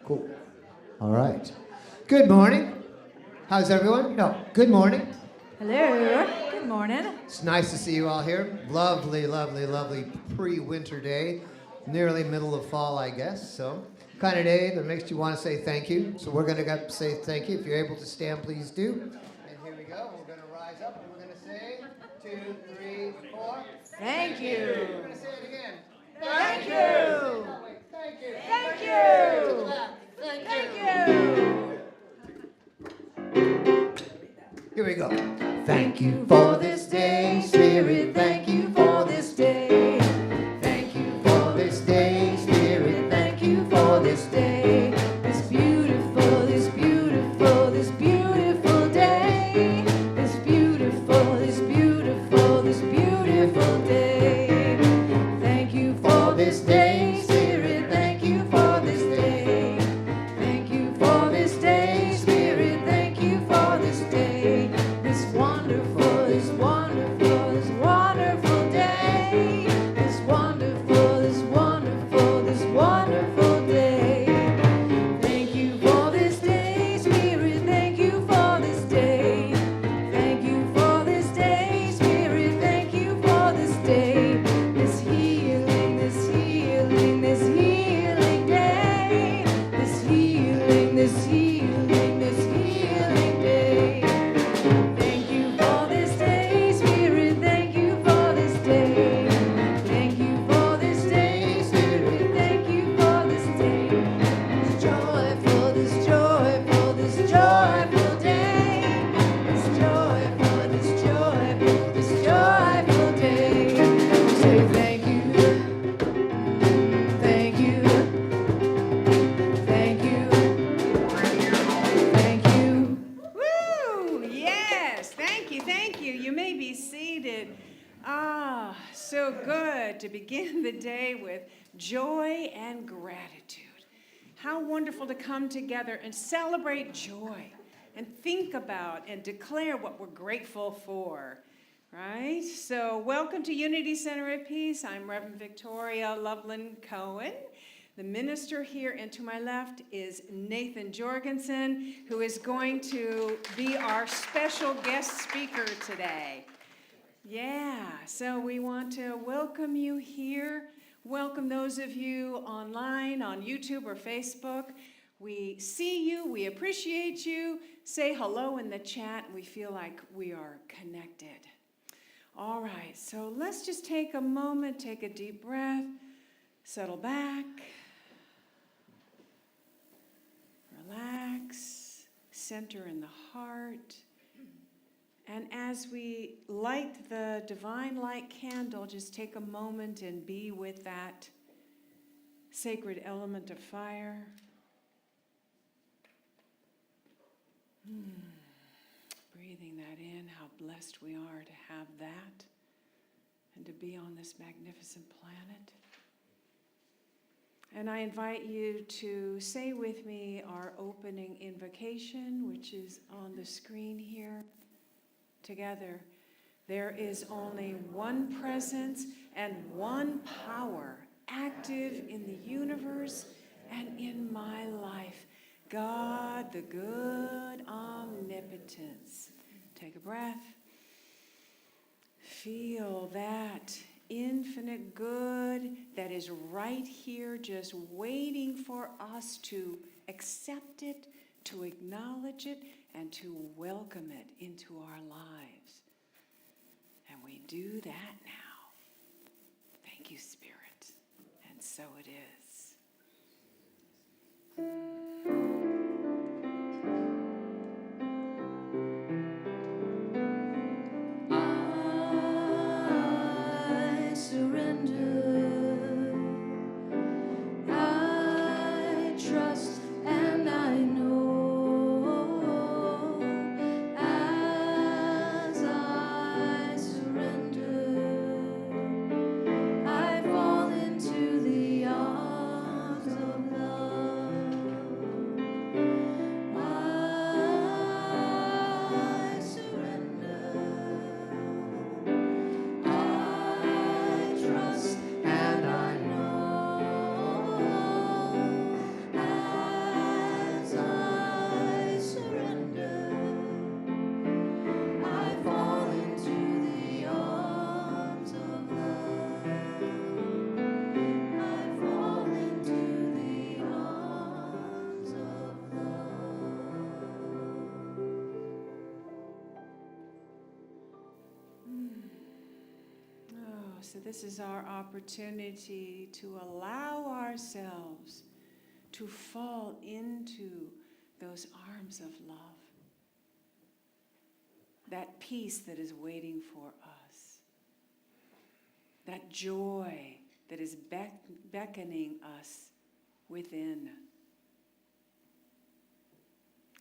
Cool. All right. Good morning. How's everyone? No, good morning. Hello. Good morning. It's nice to see you all here. Lovely, lovely, lovely pre-winter day. Nearly middle of fall, I guess. So, kind of day that makes you want to say thank you. So we're going to say thank you. If you're able to stand, please do. And here we go. We're going to rise up and we're going to say 2, 3, 4. Thank you. We're going to say it again. Thank you. Thank you. Thank you. Thank you. Here we go. Thank you for this day, Spirit. Thank you for this day. Thank you for this day, Spirit. Thank you for this day. This beautiful, this beautiful, this beautiful day. This beautiful, this beautiful, this beautiful day. Thank you for this day, Spirit. Thank you for this day. Thank you for this day, Spirit. Thank you for this day. This wonderful, this wonderful, this wonderful day. This wonderful, this wonderful, this wonderful day. Thank you for this day, Spirit. Thank you for this day. Thank you for this day, Spirit. Thank you for this day. This healing, this healing, this healing day. This healing, this healing, this healing day. Thank you for this day, Spirit. Thank you for this day. Thank you for this day, Spirit. Thank you for this day. This joyful, this joyful, this joyful day. This joyful, this joyful, this joyful day. Say thank you. Thank you. Thank you. Thank you. Woo! Yes, thank you, thank you. You may be seated. Ah, so good to begin the day with joy and gratitude. How wonderful to come together and celebrate joy and think about and declare what we're grateful for, right? So welcome to Unity Center of Peace. I'm Reverend Victoria Loveland Cohen. The minister here, and to my left is Nathan Jorgensen, who is going to be our special guest speaker today. Yeah, so we want to welcome you here. Welcome those of you online on YouTube or Facebook. We see you, we appreciate you. Say hello in the chat. We feel like we are connected. All right, so let's just take a moment, take a deep breath, settle back. Relax, center in the heart. And as we light the divine light candle, just take a moment and be with that sacred element of fire. Breathing that in, how blessed we are to have that and to be on this magnificent planet. And I invite you to say with me our opening invocation, which is on the screen here. Together, there is only one presence and one power active in the universe and in my life. God, the good omnipotence. Take a breath. Feel that infinite good that is right here, just waiting for us to accept it, to acknowledge it, and to welcome it into our lives. And we do that now. Thank you, Spirit. And so it is. I surrender. I trust and I know. As I surrender, I fall into the arms of love. So this is our opportunity to allow ourselves to fall into those arms of love. That peace that is waiting for us. That joy that is beckoning us within.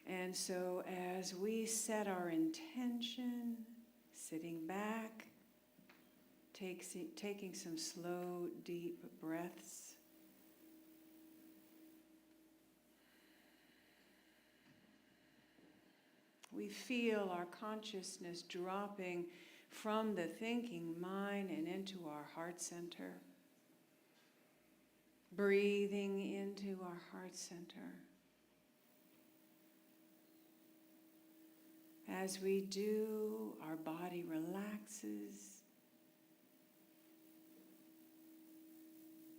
And so as we set our intention, sitting back, taking some slow, deep breaths, we feel our consciousness dropping from the thinking mind and into our heart center. Breathing into our heart center. As we do, our body relaxes.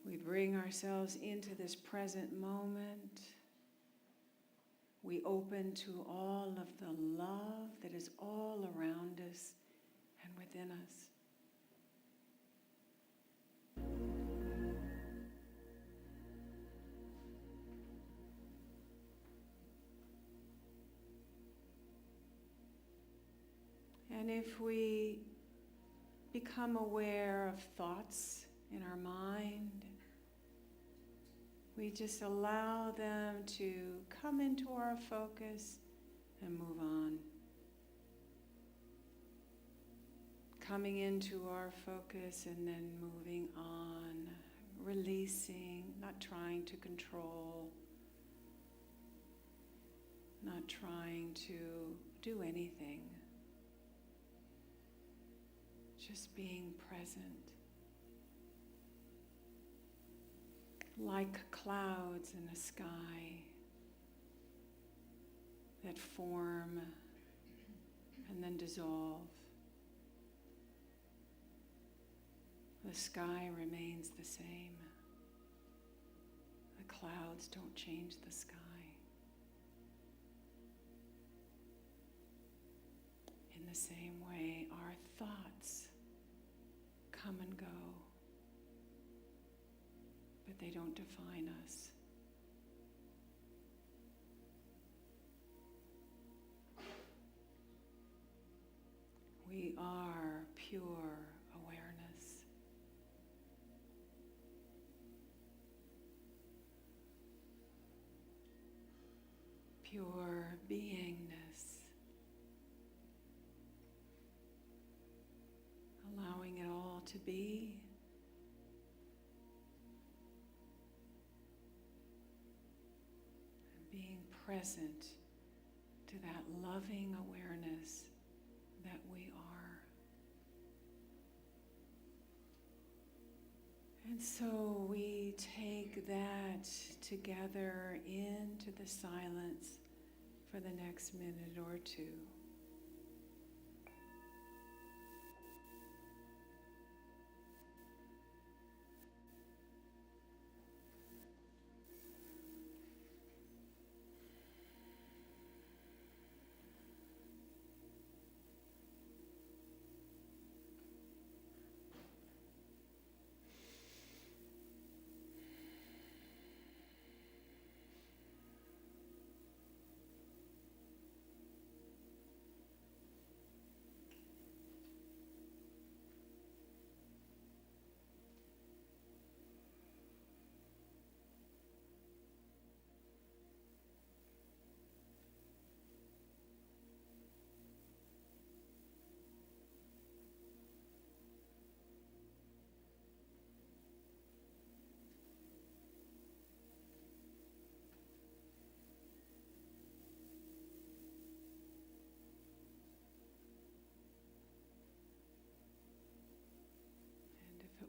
We bring ourselves into this present moment. We open to all of the love that is all around us and within us. And if we become aware of thoughts in our mind, we just allow them to come into our focus and move on. Coming into our focus and then moving on, releasing, not trying to control, not trying to do anything. Just being present. Like clouds in the sky that form and then dissolve. The sky remains the same. The clouds don't change the sky. In the same way, our thoughts come and go, but they don't define us. We are pure awareness. Pure beingness. Allowing it all to be. And being present to that loving awareness that we are. And so we take that together into the silence for the next minute or two.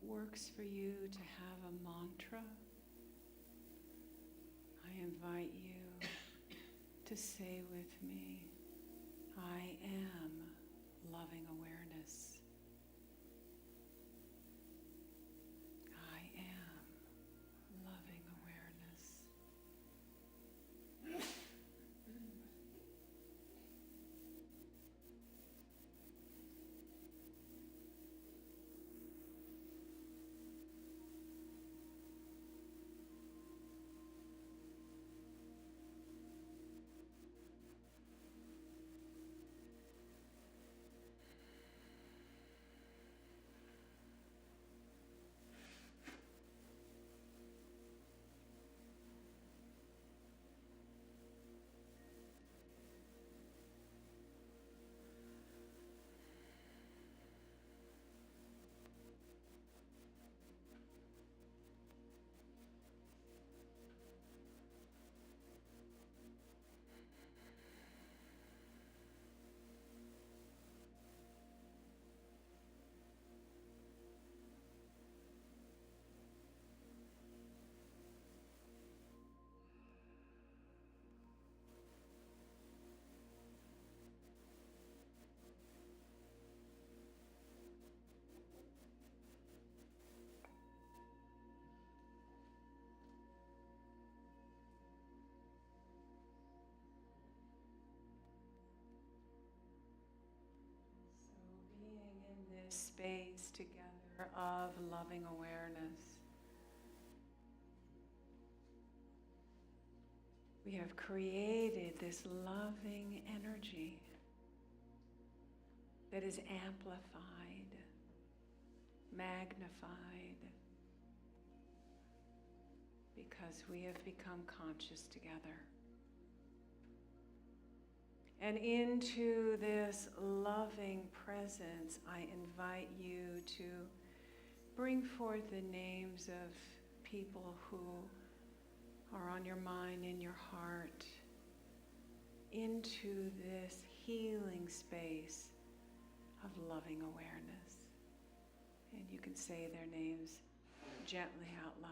Works for you to have a mantra, I invite you to say with me, I am loving awareness. I am loving awareness. space together of loving awareness. We have created this loving energy that is amplified, magnified, because we have become conscious together. And into this loving presence, I invite you to bring forth the names of people who are on your mind, in your heart, into this healing space of loving awareness. And you can say their names gently out loud.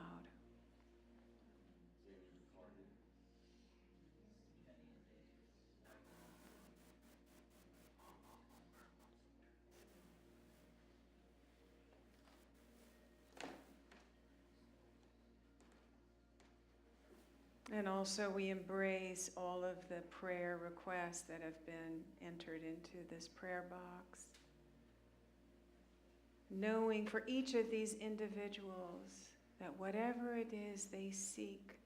And also we embrace all of the prayer requests that have been entered into this prayer box. Knowing for each of these individuals that whatever it is they seek,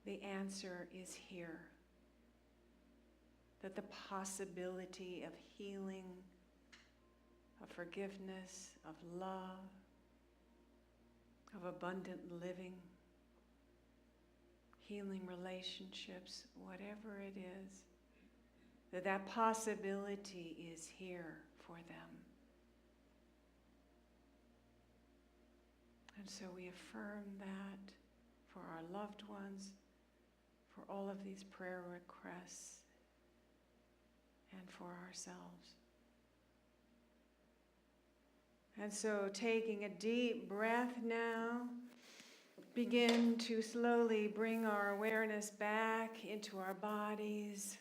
the answer is here. That the possibility of healing, of forgiveness, of love, of abundant living, healing relationships, whatever it is, that possibility is here for them. And so we affirm that for our loved ones, for all of these prayer requests, and for ourselves. And so taking a deep breath now, begin to slowly bring our awareness back into our bodies,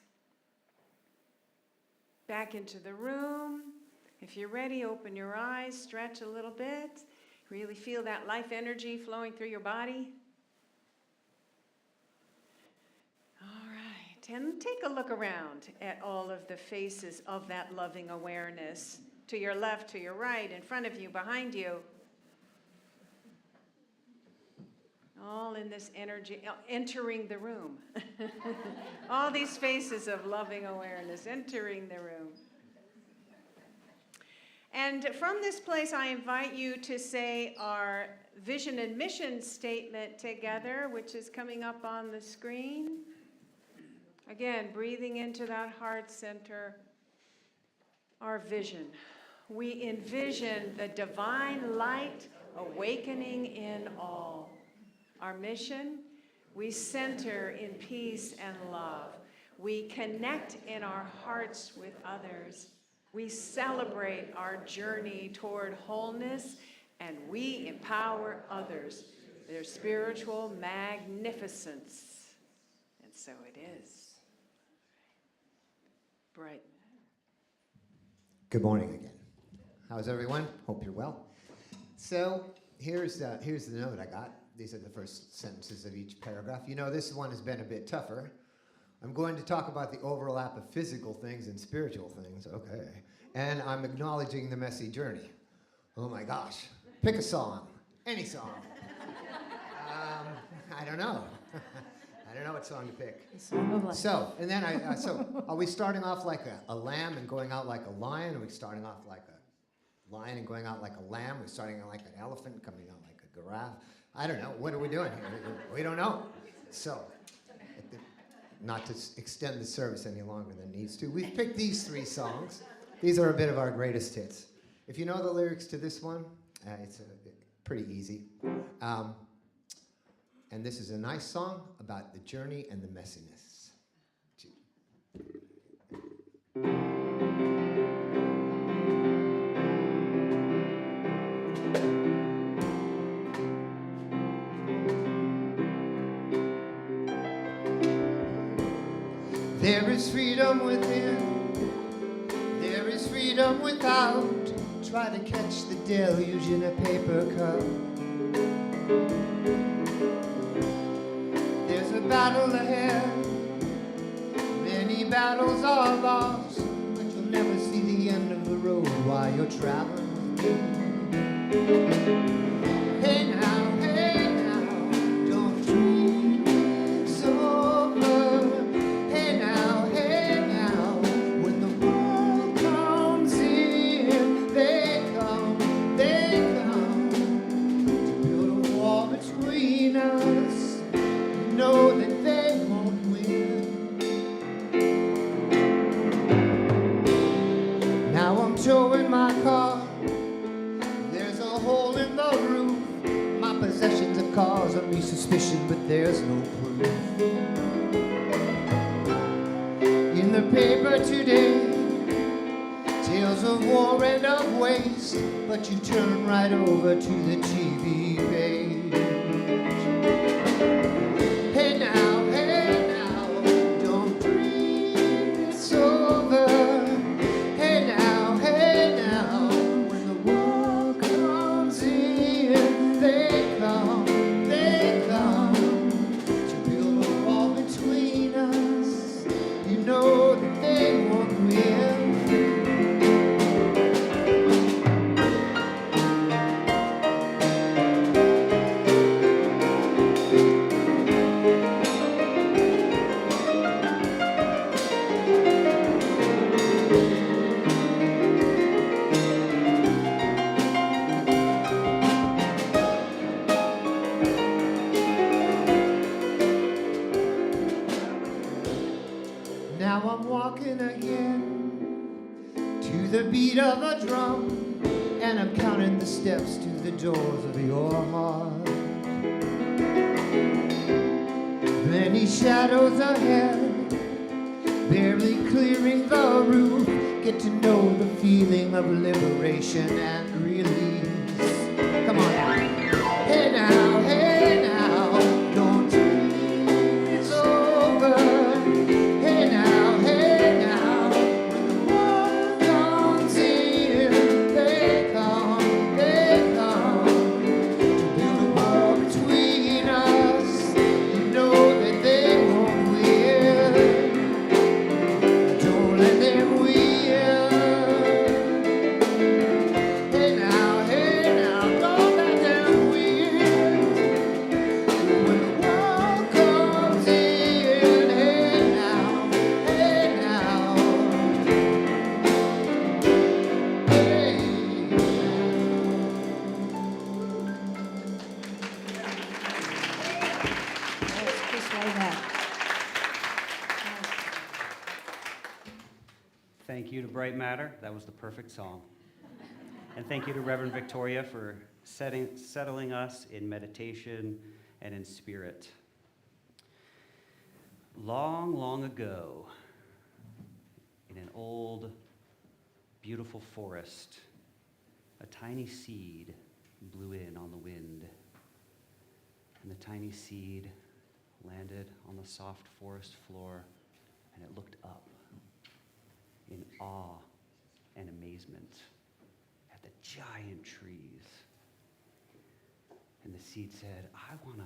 back into the room. If you're ready, open your eyes, stretch a little bit. Really feel that life energy flowing through your body. All right, and take a look around at all of the faces of that loving awareness. To your left, to your right, in front of you, behind you. All in this energy, entering the room. All these faces of loving awareness entering the room. And from this place, I invite you to say our vision and mission statement together, which is coming up on the screen. Again, breathing into that heart center, our vision. We envision the divine light awakening in all. Our mission, we center in peace and love. We connect in our hearts with others. We celebrate our journey toward wholeness, and we empower others, their spiritual magnificence. And so it is. Bright. Good morning again. How's everyone? Hope you're well. So here's the note I got. These are the first sentences of each paragraph. You know, this one has been a bit tougher. I'm going to talk about the overlap of physical things and spiritual things. Okay. And I'm acknowledging the messy journey. Oh my gosh. Pick a song. Any song. I don't know. I don't know what song to pick. So, and then so are we starting off like a lamb and going out like a lion? Are we starting off like a lion and going out like a lamb? Are we starting out like an elephant, coming out like a giraffe? I don't know. What are we doing here? We don't know. So, not to extend the service any longer than needs to, we've picked these 3 songs. These are a bit of our greatest hits. If you know the lyrics to this one, it's pretty easy. And this is a nice song about the journey and the messiness. There is freedom within, there is freedom without. Try to catch the deluge in a paper cup. There's a battle ahead, many battles are lost, but you'll never see the end of the road while you're traveling. Hey now, don't dream it's over. Hey now, when the world comes in, they come to build a wall between us. You know that they won't win. Now I'm towing my car. There's a hole in the roof. My possessions are causing me suspicion, but there's no proof. In the paper today, tales of war and of waste, but you turn right over to the TV page. Hey now, don't dream it's over. Hey now, when the world comes in, they come to build a wall between us. You know that they won't win. Now I'm walking again to the beat of a drum, and I'm counting the steps to the doors of your heart. Many shadows ahead, barely clearing the roof. Get to know the feeling of liberation and release. Come on now. Hey now, don't dream it's over. Hey now, when the world comes in, they come to build a wall between us. You know that they won't win. Don't let them win. Hey now, don't let them win. When the world comes in, hey now, hey now. It's just like that. Thank you to Bright Matter. That was the perfect song. And thank you to Reverend Victoria for settling us in meditation and in spirit. Long, long ago, in an old, beautiful forest, a tiny seed blew in on the wind. And the tiny seed landed on the soft forest floor, and it looked up in awe and amazement at the giant trees. And the seed said, I want to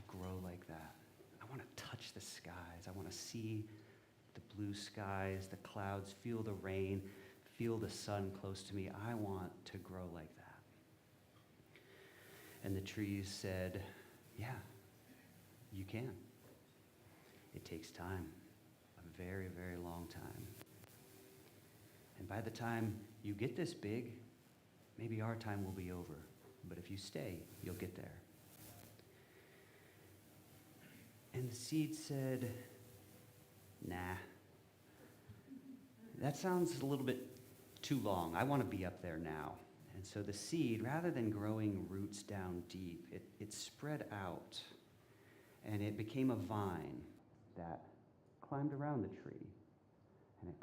grow like that. I want to touch the skies. I want to see the blue skies, the clouds, feel the rain, feel the sun close to me. I want to grow like that. And the trees said, yeah, you can. It takes time, a very, very long time. And by the time you get this big, maybe our time will be over. But if you stay, you'll get there. And the seed said, nah, that sounds a little bit too long. I want to be up there now. And so the seed, rather than growing roots down deep, it spread out, and it became a vine that climbed around the tree. And it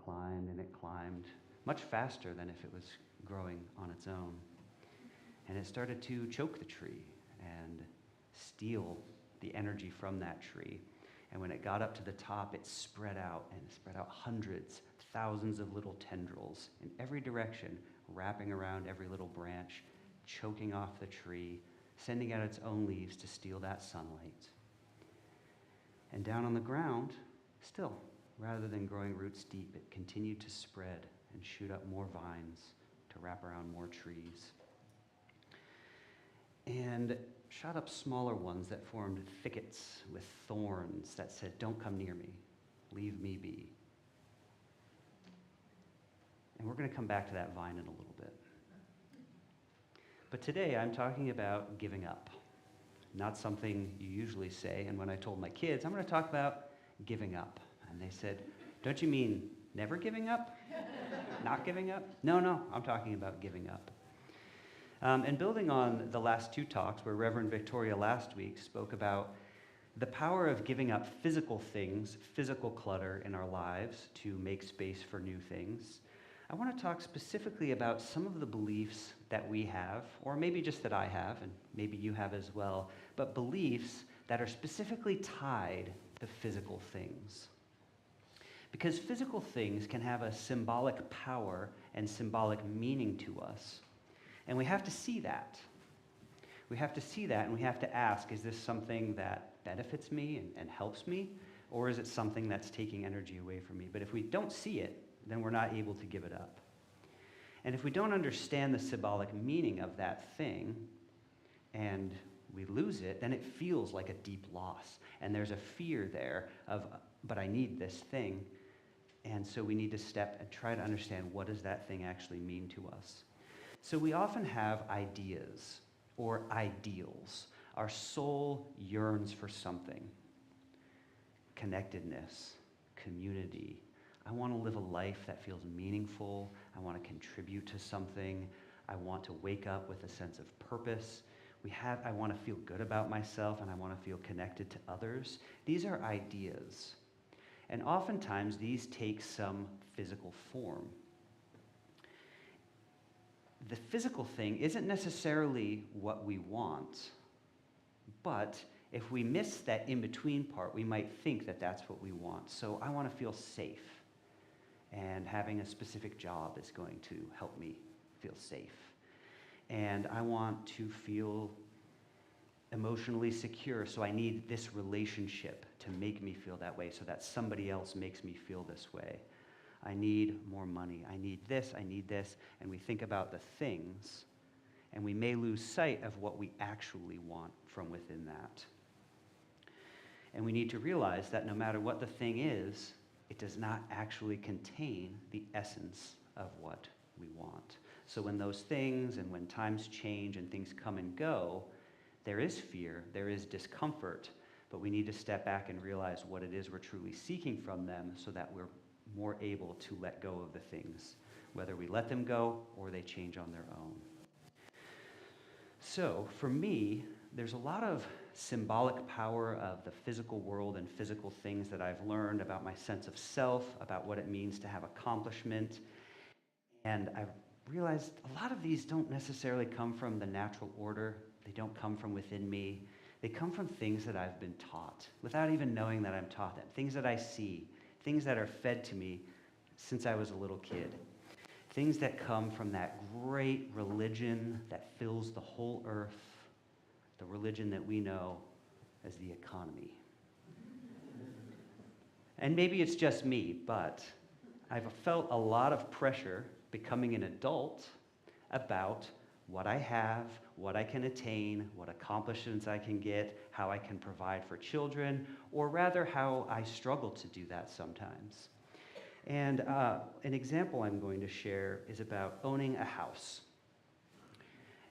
climbed, much faster than if it was growing on its own. And it started to choke the tree and steal the energy from that tree. And when it got up to the top, it spread out, and it spread out hundreds, thousands of little tendrils in every direction, wrapping around every little branch, choking off the tree, sending out its own leaves to steal that sunlight. And down on the ground, still, rather than growing roots deep, it continued to spread and shoot up more vines to wrap around more trees. And shot up smaller ones that formed thickets with thorns that said, "Don't come near me, leave me be." And we're going to come back to that vine in a little bit. But today I'm talking about giving up. Not something you usually say. And when I told my kids, I'm going to talk about giving up. And they said, "Don't you mean never giving up? Not giving up?" No, I'm talking about giving up. And building on the last two talks, where Reverend Victoria last week spoke about the power of giving up physical things, physical clutter in our lives to make space for new things, I want to talk specifically about some of the beliefs that we have, or maybe just that I have, and maybe you have as well, but beliefs that are specifically tied to physical things. Because physical things can have a symbolic power and symbolic meaning to us. And we have to see that. We have to see that, and we have to ask, is this something that benefits me and helps me? Or is it something that's taking energy away from me? But if we don't see it, then we're not able to give it up. And if we don't understand the symbolic meaning of that thing, and we lose it, then it feels like a deep loss. And there's a fear there of, but I need this thing. And so we need to step and try to understand, what does that thing actually mean to us? So we often have ideas or ideals. Our soul yearns for something. Connectedness, community. I want to live a life that feels meaningful. I want to contribute to something. I want to wake up with a sense of purpose. I want to feel good about myself, and I want to feel connected to others. These are ideas. And oftentimes these take some physical form. The physical thing isn't necessarily what we want, but if we miss that in-between part, we might think that that's what we want. So I want to feel safe, and having a specific job is going to help me feel safe. And I want to feel emotionally secure, so I need this relationship to make me feel that way, so that somebody else makes me feel this way. I need more money. I need this, and we think about the things, and we may lose sight of what we actually want from within that. And we need to realize that no matter what the thing is, it does not actually contain the essence of what we want. So when those things and when times change and things come and go, there is fear, there is discomfort, but we need to step back and realize what it is we're truly seeking from them, so that we're more able to let go of the things, whether we let them go or they change on their own. So for me, there's a lot of symbolic power of the physical world and physical things that I've learned about my sense of self, about what it means to have accomplishment. And I've realized a lot of these don't necessarily come from the natural order. They don't come from within me. They come from things that I've been taught without even knowing that I'm taught them. Things that I see, things that are fed to me since I was a little kid. Things that come from that great religion that fills the whole earth, the religion that we know as the economy. And maybe it's just me, but I've felt a lot of pressure becoming an adult about what I have, what I can attain, what accomplishments I can get, how I can provide for children, or rather how I struggle to do that sometimes. And an example I'm going to share is about owning a house.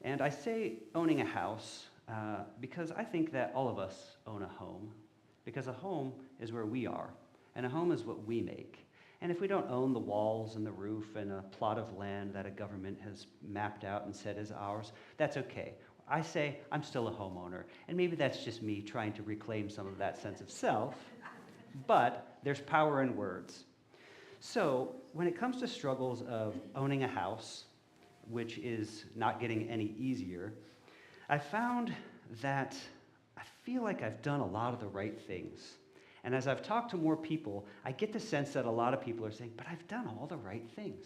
And I say owning a house because I think that all of us own a home, because a home is where we are, and a home is what we make. And if we don't own the walls and the roof and a plot of land that a government has mapped out and said is ours, that's okay. I say I'm still a homeowner, and maybe that's just me trying to reclaim some of that sense of self, but there's power in words. So when it comes to struggles of owning a house, which is not getting any easier, I found that I feel like I've done a lot of the right things. And as I've talked to more people, I get the sense that a lot of people are saying, but I've done all the right things.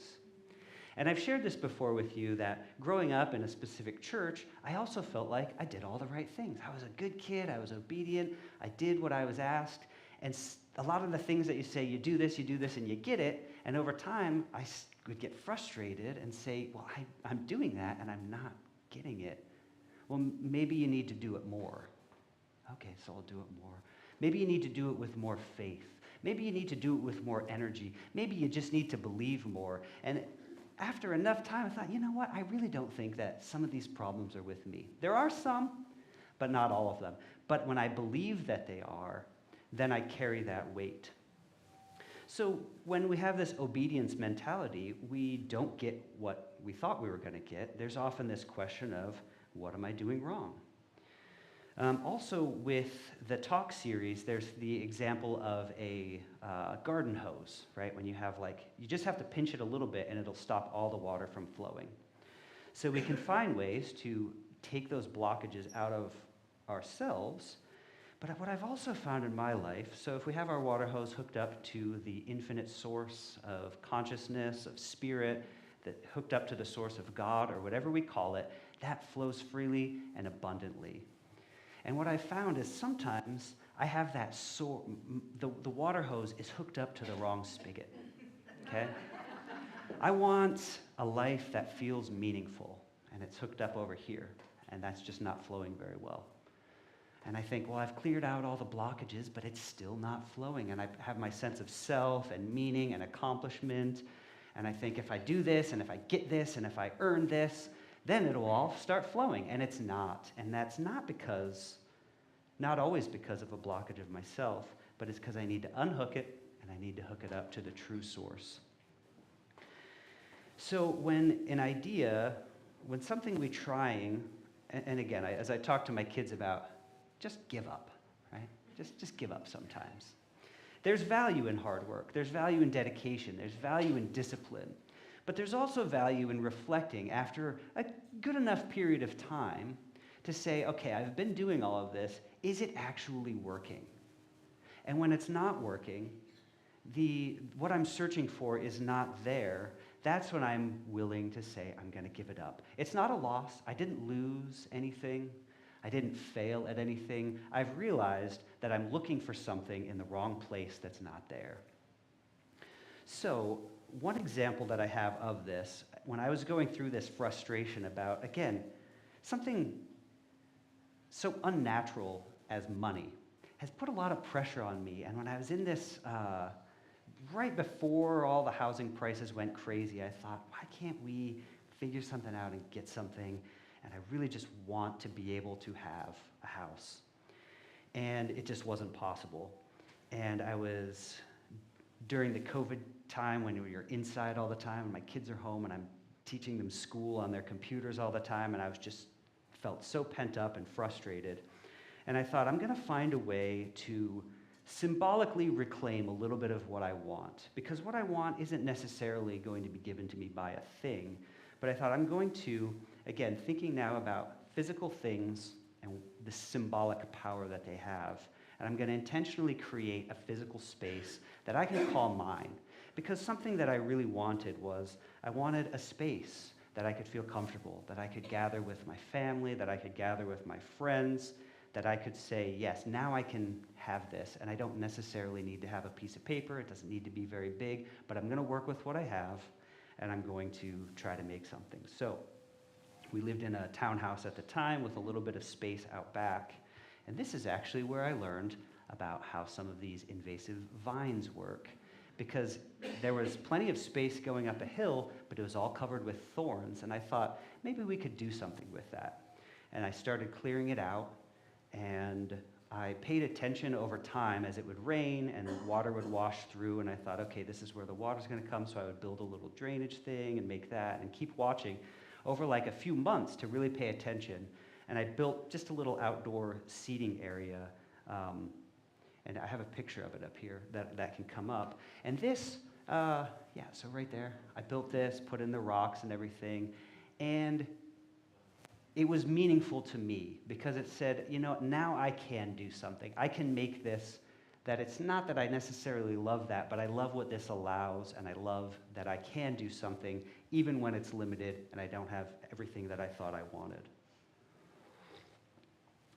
And I've shared this before with you, that growing up in a specific church, I also felt like I did all the right things. I was a good kid, I was obedient, I did what I was asked, and a lot of the things that you say, you do this, and you get it, And over time, would get frustrated and say, well, I'm doing that and I'm not getting it. Well, maybe you need to do it more. Okay, so I'll do it more. Maybe you need to do it with more faith. Maybe you need to do it with more energy. Maybe you just need to believe more. And after enough time, I thought, you know what? I really don't think that some of these problems are with me. There are some, but not all of them. But when I believe that they are, then I carry that weight. So when we have this obedience mentality, we don't get what we thought we were going to get. There's often this question of, what am I doing wrong? Also, with the talk series, there's the example of a garden hose, right? When you have you just have to pinch it a little bit and it'll stop all the water from flowing. So we can find ways to take those blockages out of ourselves. But what I've also found in my life, so if we have our water hose hooked up to the infinite source of consciousness, of spirit, that hooked up to the source of God or whatever we call it, that flows freely and abundantly. And what I found is sometimes I have that the water hose is hooked up to the wrong spigot, okay? I want a life that feels meaningful, and it's hooked up over here, and that's just not flowing very well. And I think, well, I've cleared out all the blockages, but it's still not flowing, and I have my sense of self and meaning and accomplishment, and I think if I do this, and if I get this, and if I earn this, then it'll all start flowing, and it's not. And that's not always because of a blockage of myself, but it's because I need to unhook it, and I need to hook it up to the true source. So when something we're trying, and again, as I talk to my kids about, just give up, right? Just give up sometimes. There's value in hard work. There's value in dedication. There's value in discipline. But there's also value in reflecting after a good enough period of time to say, okay, I've been doing all of this. Is it actually working? And when it's not working, what I'm searching for is not there. That's when I'm willing to say, I'm going to give it up. It's not a loss. I didn't lose anything. I didn't fail at anything. I've realized that I'm looking for something in the wrong place that's not there. So, one example that I have of this, when I was going through this frustration about, again, something so unnatural as money has put a lot of pressure on me. And when I was in this, right before all the housing prices went crazy, I thought, why can't we figure something out and get something? And I really just want to be able to have a house. And it just wasn't possible. And I was, during the COVID time when you're inside all the time, and my kids are home, and I'm teaching them school on their computers all the time, and I was just felt so pent up and frustrated. And I thought, I'm going to find a way to symbolically reclaim a little bit of what I want. Because what I want isn't necessarily going to be given to me by a thing, but I thought I'm going to, again, thinking now about physical things and the symbolic power that they have, and I'm going to intentionally create a physical space that I can call mine. Because something that I really wanted was, I wanted a space that I could feel comfortable, that I could gather with my family, that I could gather with my friends, that I could say, yes, now I can have this, and I don't necessarily need to have a piece of paper. It doesn't need to be very big, but I'm going to work with what I have, and I'm going to try to make something. So we lived in a townhouse at the time with a little bit of space out back, and this is actually where I learned about how some of these invasive vines work, because there was plenty of space going up a hill, but it was all covered with thorns, and I thought, maybe we could do something with that. And I started clearing it out, and I paid attention over time as it would rain and water would wash through, and I thought, okay, this is where the water's going to come, so I would build a little drainage thing and make that and keep watching over like a few months to really pay attention. And I built just a little outdoor seating area, and I have a picture of it up here that can come up. And this, so right there, I built this, put in the rocks and everything, and it was meaningful to me because it said, now I can do something. I can make this, that it's not that I necessarily love that, but I love what this allows, and I love that I can do something even when it's limited and I don't have everything that I thought I wanted.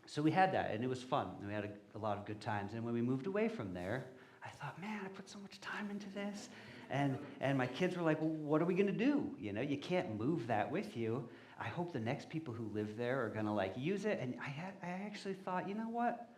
So we had that, and it was fun, and we had a lot of good times. And when we moved away from there, I thought, man, I put so much time into this, And my kids were like, well, what are we going to do? You know, you can't move that with you. I hope the next people who live there are going to like use it. And I actually thought, you know what?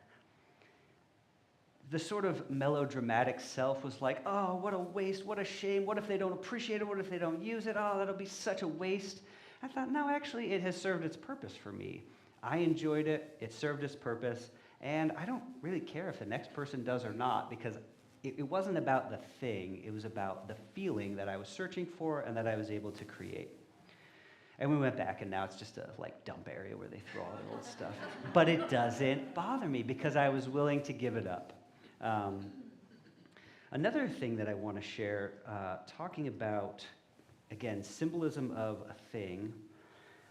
The sort of melodramatic self was like, oh, what a waste, what a shame. What if they don't appreciate it? What if they don't use it? Oh, that'll be such a waste. I thought, no, actually, it has served its purpose for me. I enjoyed it. It served its purpose. And I don't really care if the next person does or not, because it wasn't about the thing. It was about the feeling that I was searching for and that I was able to create. And we went back, and now it's just a like dump area where they throw all the old stuff. But it doesn't bother me because I was willing to give it up. Another thing that I want to share, talking about, again, symbolism of a thing.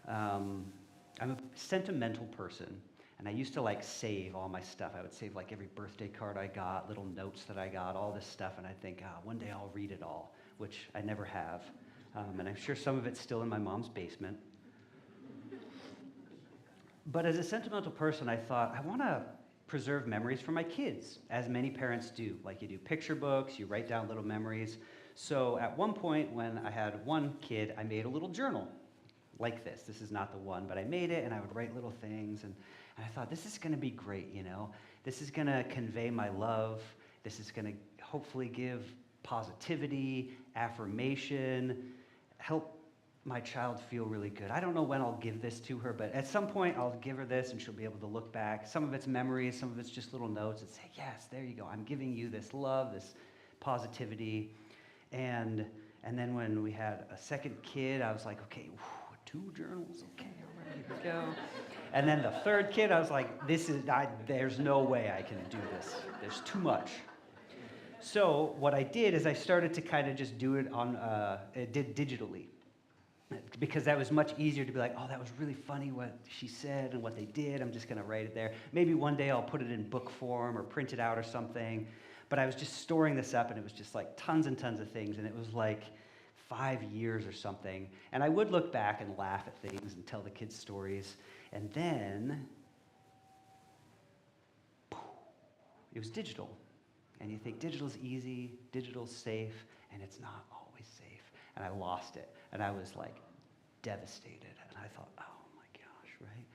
I'm a sentimental person, and I used to like save all my stuff. I would save like every birthday card I got, little notes that I got, all this stuff, and I think, one day I'll read it all, which I never have. And I'm sure some of it's still in my mom's basement. But as a sentimental person, I thought, I want to preserve memories for my kids, as many parents do. Like you do picture books, you write down little memories. So at one point when I had one kid, I made a little journal like this. This is not the one, but I made it, and I would write little things. And I thought, this is going to be great, you know. This is going to convey my love. This is going to hopefully give positivity, affirmation, help my child feel really good. I don't know when I'll give this to her, but at some point I'll give her this and she'll be able to look back. Some of it's memories, some of it's just little notes and say, yes, there you go. I'm giving you this love, this positivity. And then when we had a second kid, I was like, okay, 2 journals, okay, all right, here we go. And then the third kid, I was like, there's no way I can do this. There's too much. So what I did is I started to kind of just do it digitally. Because that was much easier to be like, oh, that was really funny what she said and what they did. I'm just going to write it there. Maybe one day I'll put it in book form or print it out or something. But I was just storing this up, and it was just like tons and tons of things. And it was like 5 years or something. And I would look back and laugh at things and tell the kids stories. And then it was digital. And you think digital's easy, digital's safe, and it's not always safe. And I lost it. And I was like devastated. And I thought, oh my gosh, right?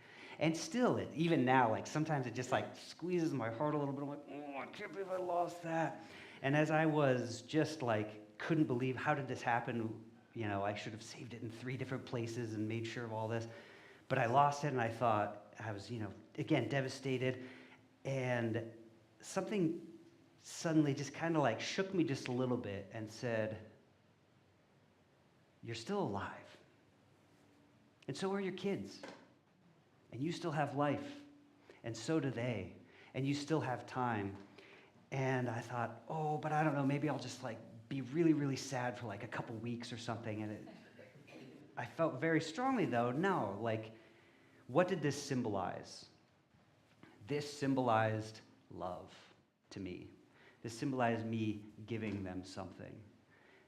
And still, even now, like sometimes it just like squeezes my heart a little bit. I'm like, oh, I can't believe I lost that. And as I was just like, couldn't believe, how did this happen? You know, I should have saved it in 3 different places and made sure of all this. But I lost it, and I thought, I was, again, devastated. And something suddenly just kind of like shook me just a little bit and said, you're still alive. And so are your kids. And you still have life. And so do they. And you still have time. And I thought, oh, but I don't know, maybe I'll just like be really, really sad for like a couple weeks or something. And I felt very strongly though, no, like, what did this symbolize? This symbolized love to me. This symbolized me giving them something.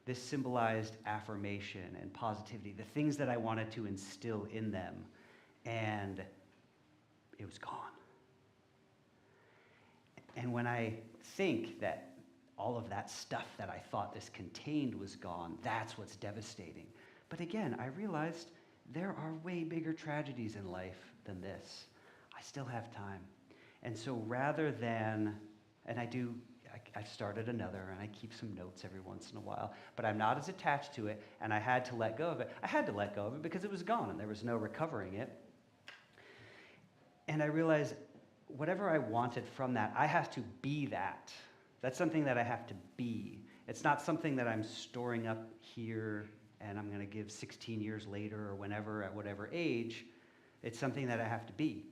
This symbolized affirmation and positivity, the things that I wanted to instill in them, and it was gone. And when I think that all of that stuff that I thought this contained was gone, that's what's devastating. But again, I realized there are way bigger tragedies in life than this. I still have time. And so rather than, and I started another, and I keep some notes every once in a while, but I'm not as attached to it, and I had to let go of it. I had to let go of it because it was gone, and there was no recovering it. And I realized whatever I wanted from that, I have to be that. That's something that I have to be. It's not something that I'm storing up here and I'm going to give 16 years later or whenever, at whatever age. It's something that I have to be.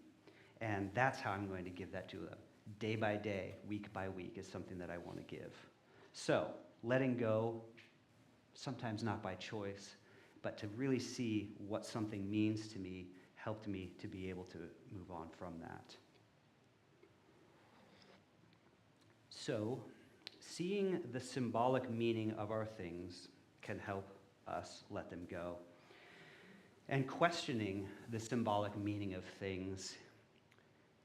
And that's how I'm going to give that to them. Day by day, week by week is something that I want to give. So, letting go, sometimes not by choice, but to really see what something means to me helped me to be able to move on from that. So, seeing the symbolic meaning of our things can help us let them go. And questioning the symbolic meaning of things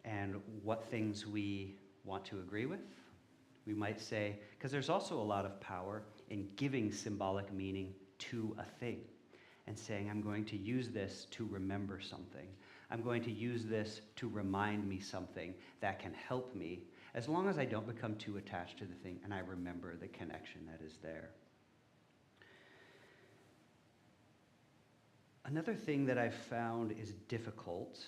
and what things we want to agree with, We might say, because there's also a lot of power in giving symbolic meaning to a thing and saying, I'm going to use this to remember something. I'm going to use this to remind me something that can help me, as long as I don't become too attached to the thing and I remember the connection that is there. Another thing that I've found is difficult,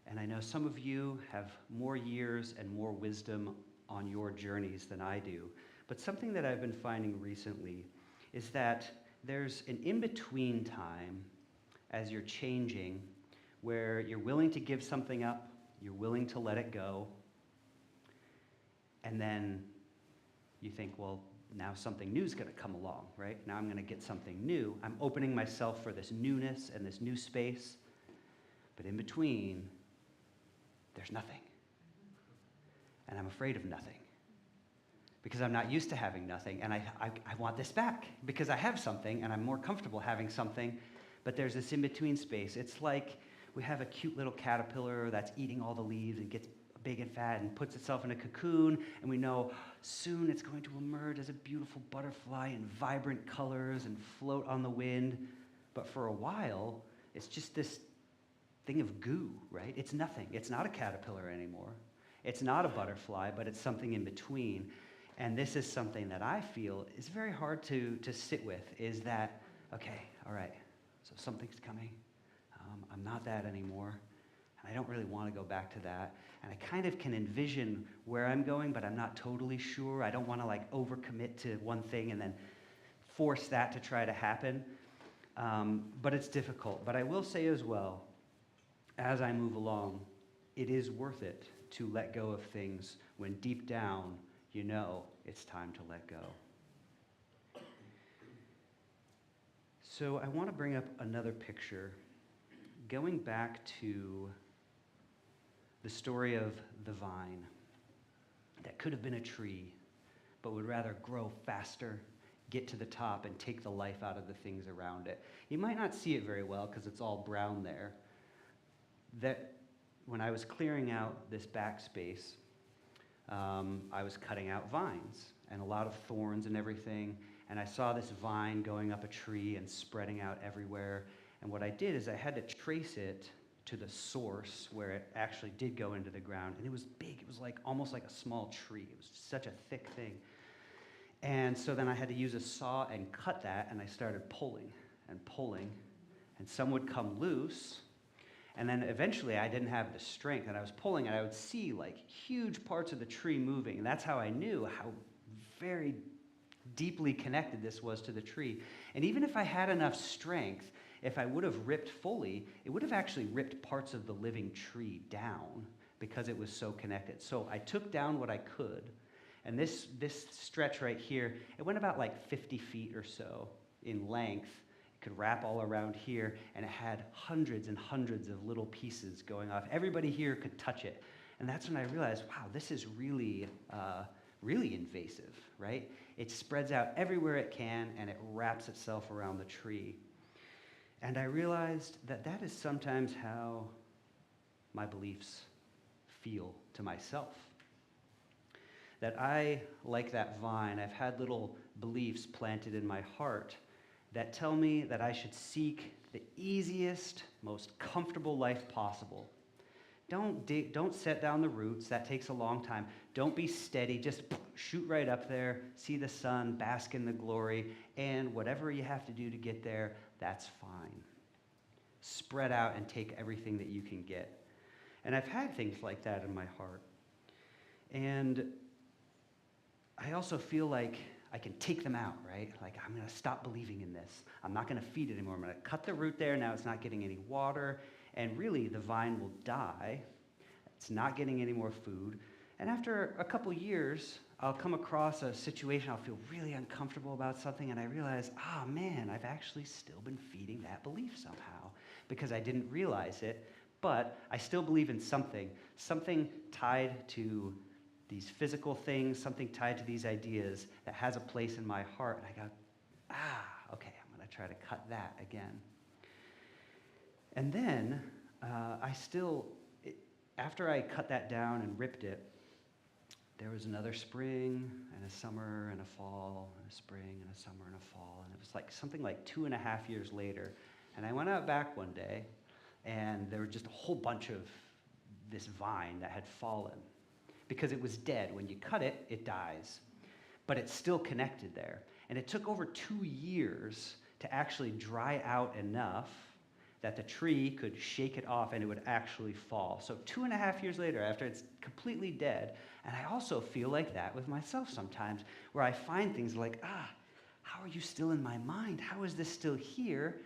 and I know some of you have more years and more wisdom on your journeys than I do, but something that I've been finding recently is that there's an in-between time as you're changing where you're willing to give something up, you're willing to let it go, and then you think, well, now something new is going to come along, right? Now I'm going to get something new. I'm opening myself for this newness and this new space. But in between, there's nothing. And I'm afraid of nothing. Because I'm not used to having nothing. And I want this back. Because I have something, and I'm more comfortable having something. But there's this in-between space. It's like we have a cute little caterpillar that's eating all the leaves and gets big and fat and puts itself in a cocoon, and we know soon it's going to emerge as a beautiful butterfly in vibrant colors and float on the wind. But for a while, it's just this thing of goo, right? It's nothing. It's not a caterpillar anymore. It's not a butterfly, but it's something in between. And this is something that I feel is very hard to sit with, is that, okay, all right, so something's coming. I'm not that anymore. And I don't really want to go back to that. And I kind of can envision where I'm going, but I'm not totally sure. I don't want to like overcommit to one thing and then force that to try to happen. But it's difficult. But I will say as well, as I move along, it is worth it to let go of things when deep down you know it's time to let go. So I want to bring up another picture, going back to the story of the vine that could have been a tree, but would rather grow faster, get to the top, and take the life out of the things around it. You might not see it very well because it's all brown there. That when I was clearing out this backspace, I was cutting out vines and a lot of thorns and everything, and I saw this vine going up a tree and spreading out everywhere. And what I did is I had to trace it to the source where it actually did go into the ground. And it was big. It was like almost like a small tree. It was such a thick thing. And so then I had to use a saw and cut that, and I started pulling and pulling. And some would come loose. And then eventually I didn't have the strength, and I was pulling, and I would see like huge parts of the tree moving. And that's how I knew how very deeply connected this was to the tree. And even if I had enough strength, if I would have ripped fully, it would have actually ripped parts of the living tree down because it was so connected. So I took down what I could, and this stretch right here, it went about like 50 feet or so in length. It could wrap all around here, and it had hundreds and hundreds of little pieces going off. Everybody here could touch it. And that's when I realized, wow, this is really, really invasive, right? It spreads out everywhere it can, and it wraps itself around the tree. And I realized that that is sometimes how my beliefs feel to myself. That I, like that vine, I've had little beliefs planted in my heart that tell me that I should seek the easiest, most comfortable life possible. Don't set down the roots. That takes a long time. Don't be steady. Just shoot right up there, see the sun, bask in the glory, and whatever you have to do to get there, that's fine. Spread out and take everything that you can get. And I've had things like that in my heart. And I also feel like I can take them out, right? Like, I'm going to stop believing in this. I'm not going to feed it anymore. I'm going to cut the root there. Now it's not getting any water. And really, the vine will die. It's not getting any more food. And after a couple years, I'll come across a situation, I'll feel really uncomfortable about something, and I realize, man, I've actually still been feeding that belief somehow because I didn't realize it, but I still believe in something tied to these physical things, something tied to these ideas that has a place in my heart. And I go, okay, I'm going to try to cut that again. And then after I cut that down and ripped it, there was another spring and a summer and a fall and a spring and a summer and a fall. And it was like something like 2.5 years later. And I went out back one day, and there were just a whole bunch of this vine that had fallen because it was dead. When you cut it, it dies. But it's still connected there. And it took over 2 years to actually dry out enough that the tree could shake it off and it would actually fall. So 2.5 years later, after it's completely dead, and I also feel like that with myself sometimes, where I find things like, how are you still in my mind? How is this still here?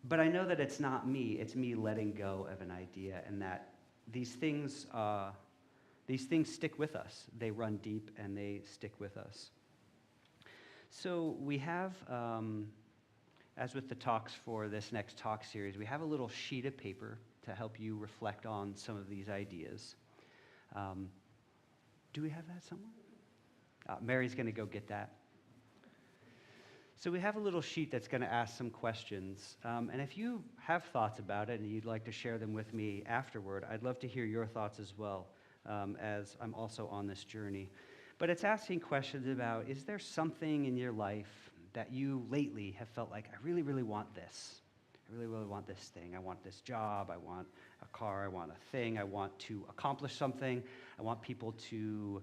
But I know that it's not me. It's me letting go of an idea, and that these things stick with us. They run deep and they stick with us. So we have, as with the talks for this next talk series, we have a little sheet of paper to help you reflect on some of these ideas. Do we have that somewhere? Mary's going to go get that. So we have a little sheet that's going to ask some questions. And if you have thoughts about it and you'd like to share them with me afterward, I'd love to hear your thoughts as well, as I'm also on this journey. But it's asking questions about, is there something in your life that you lately have felt like, I really, really want this. I really, really want this thing. I want this job. I want a car. I want a thing. I want to accomplish something. I want people to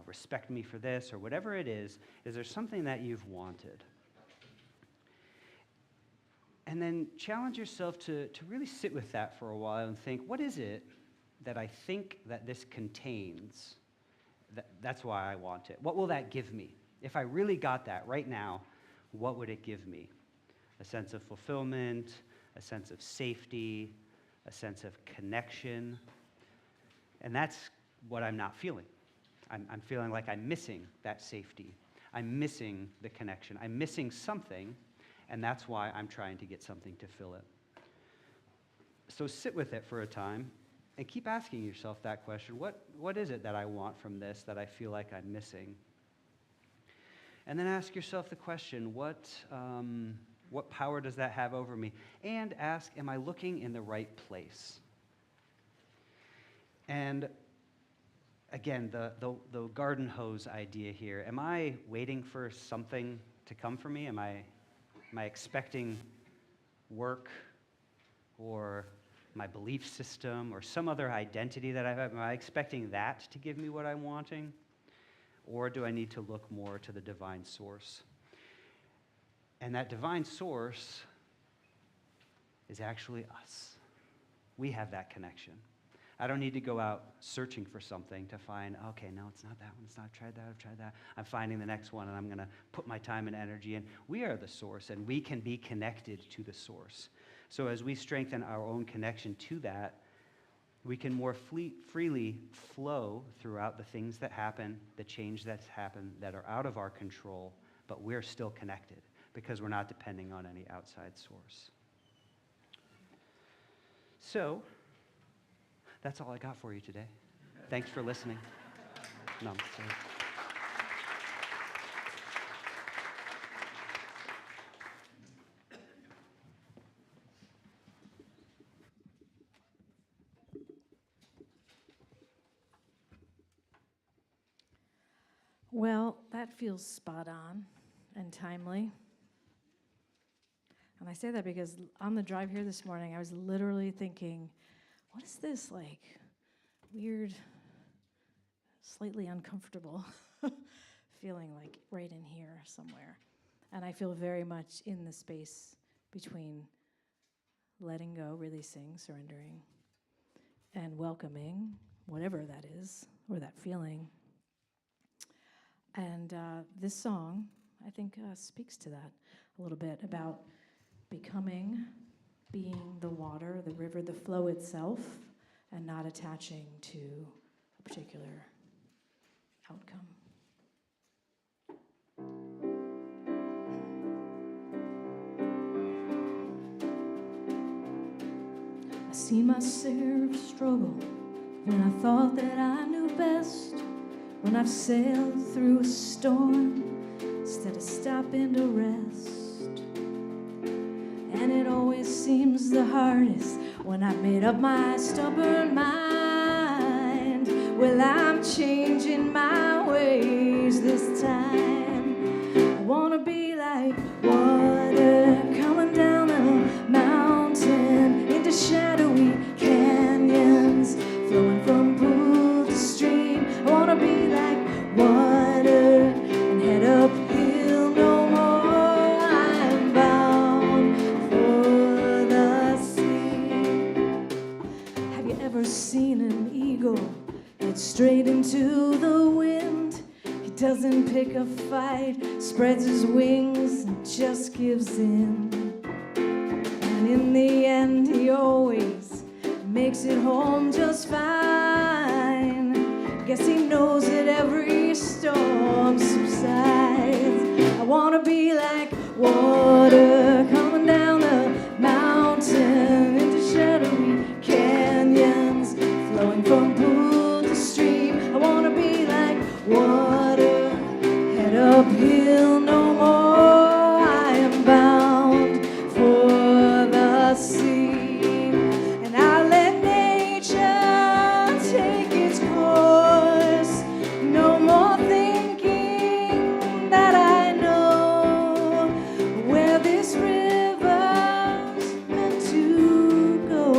respect me for this, or whatever it is. Is there something that you've wanted? And then challenge yourself to really sit with that for a while and think, what is it that I think that this contains? That's why I want it. What will that give me? If I really got that right now, what would it give me? A sense of fulfillment, a sense of safety, a sense of connection. And that's what I'm not feeling. I'm feeling like I'm missing that safety. I'm missing the connection. I'm missing something, and that's why I'm trying to get something to fill it. So sit with it for a time and keep asking yourself that question. What is it that I want from this that I feel like I'm missing? And then ask yourself the question, what power does that have over me? And ask, am I looking in the right place? And again, the garden hose idea here. Am I waiting for something to come for me? Am I expecting work or my belief system or some other identity that I have? Am I expecting that to give me what I'm wanting? Or do I need to look more to the divine source? And that divine source is actually us. We have that connection. I don't need to go out searching for something to find, okay, no, it's not that one, I've tried that. I'm finding the next one, and I'm going to put my time and energy in. We are the source, and we can be connected to the source. So as we strengthen our own connection to that, we can more freely flow throughout the things that happen, the change that's happened, that are out of our control, but we're still connected because we're not depending on any outside source. So, that's all I got for you today. Thanks for listening. Namaste. Well, that feels spot on and timely. And I say that because on the drive here this morning, I was literally thinking, what is this like weird, slightly uncomfortable feeling like right in here somewhere? And I feel very much in the space between letting go, releasing, surrendering, and welcoming whatever that is or that feeling. And this song, I think, speaks to that a little bit about becoming, being the water, the river, the flow itself, and not attaching to a particular outcome. I seen myself struggle when I thought that I knew best. When I've sailed through a storm instead of stopping to rest. And it always seems the hardest when I've made up my stubborn mind. Well, I'm changing my ways this time. I wanna be like water coming down a mountain into shadowy canyons, flowing from pool to stream. I wanna be like water and head uphill no more. I'm bound for the sea. Have you ever seen an eagle head straight into the wind? He doesn't pick a fight, spreads his wings and just gives in. And in the end he always makes it home just fine. Guess he knows that every storm subsides. I wanna be like water coming down a mountain into shadowy canyons, flowing from pool to stream. I wanna be like water, head uphill no more. I am bound for the sea, and I let nature take its course. No more thinking that I know where this river's meant to go.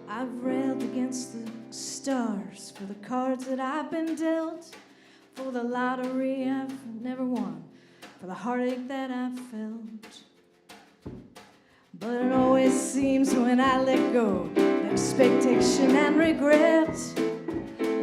I've railed against the stars for the cards that I've been dealt, for the lottery I've never won, for the heartache that I've felt. But it always seems when I let go of expectation and regret,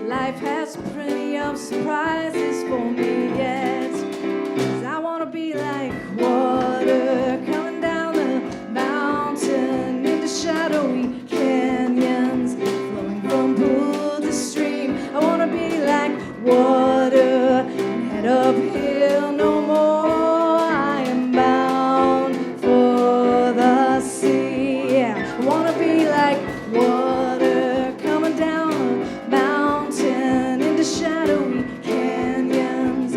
life has plenty of surprises for me yet. 'Cause I wanna be like water coming down the mountain into shadowy canyons, flowing from pool to stream. I wanna be like water and head uphill no more. I am bound for the sea. Yeah. I wanna be like water coming down a mountain into shadowy canyons,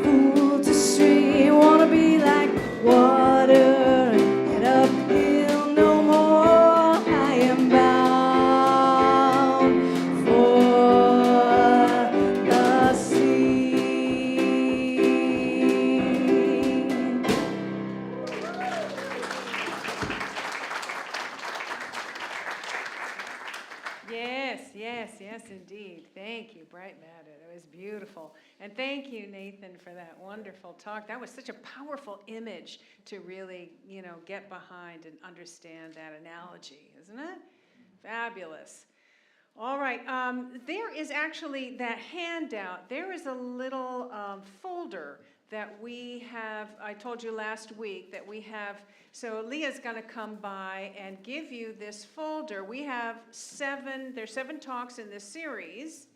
pool to stream. I wanna be like water and head uphill no more. I am bound for the sea. Yes, indeed. Thank you, Bright Matter. It was beautiful. And thank you, Nathan, for that wonderful talk. That was such a powerful image to really, get behind and understand that analogy, isn't it? Fabulous. All right, there is actually that handout. There is a little folder that we have, I told you last week that we have, so Leah's gonna come by and give you this folder. We have there's 7 talks in this series,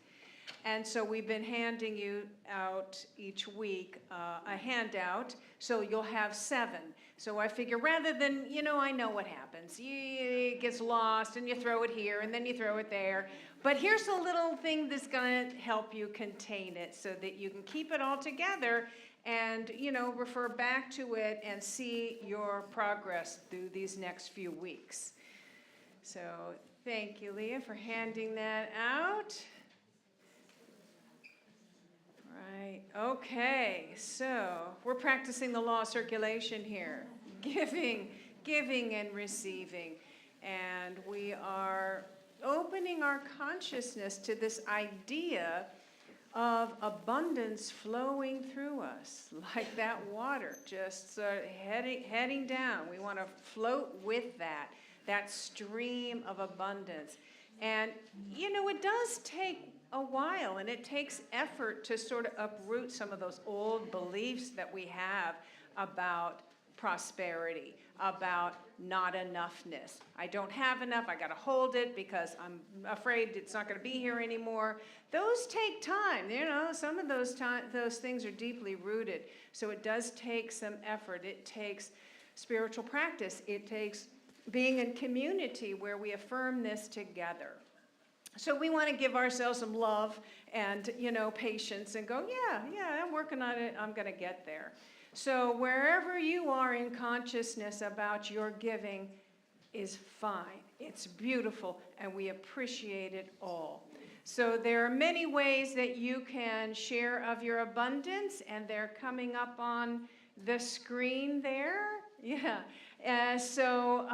and so we've been handing you out each week a handout, so you'll have 7. So I figure rather than, I know what happens. It gets lost and you throw it here and then you throw it there. But here's a little thing that's gonna help you contain it so that you can keep it all together and, refer back to it and see your progress through these next few weeks. So thank you, Leah, for handing that out. Right, okay, so we're practicing the law of circulation here. Giving and receiving. And we are opening our consciousness to this idea of abundance flowing through us, like that water, just heading down. We want to float with that stream of abundance. And, it does take a while, and it takes effort to sort of uproot some of those old beliefs that we have about prosperity, about not enoughness. I don't have enough, I gotta hold it because I'm afraid it's not gonna be here anymore. Those take time, some of those things are deeply rooted. So it does take some effort. It takes spiritual practice. It takes being in community where we affirm this together. So we want to give ourselves some love and, patience and go, yeah, I'm working on it. I'm going to get there. So wherever you are in consciousness about your giving is fine. It's beautiful, and we appreciate it all. So there are many ways that you can share of your abundance, and they're coming up on the screen there. Yeah. So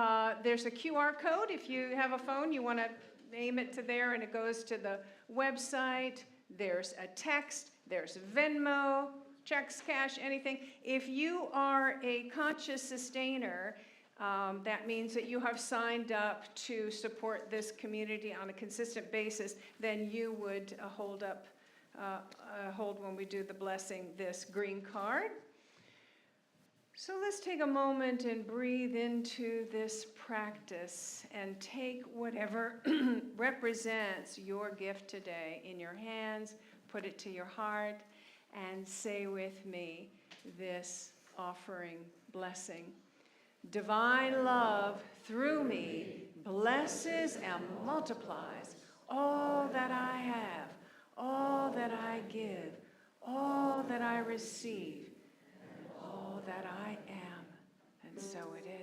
there's a QR code. If you have a phone, you want to aim it to there, and it goes to the website. There's a text. There's Venmo, checks, cash, anything. If you are a conscious sustainer, that means that you have signed up to support this community on a consistent basis, then you would hold when we do the blessing this green card. So let's take a moment and breathe into this practice and take whatever represents your gift today in your hands, put it to your heart, and say with me this offering blessing. Divine love through me blesses and multiplies all that I have, all that I give, all that I receive, and all that I am. And so it is.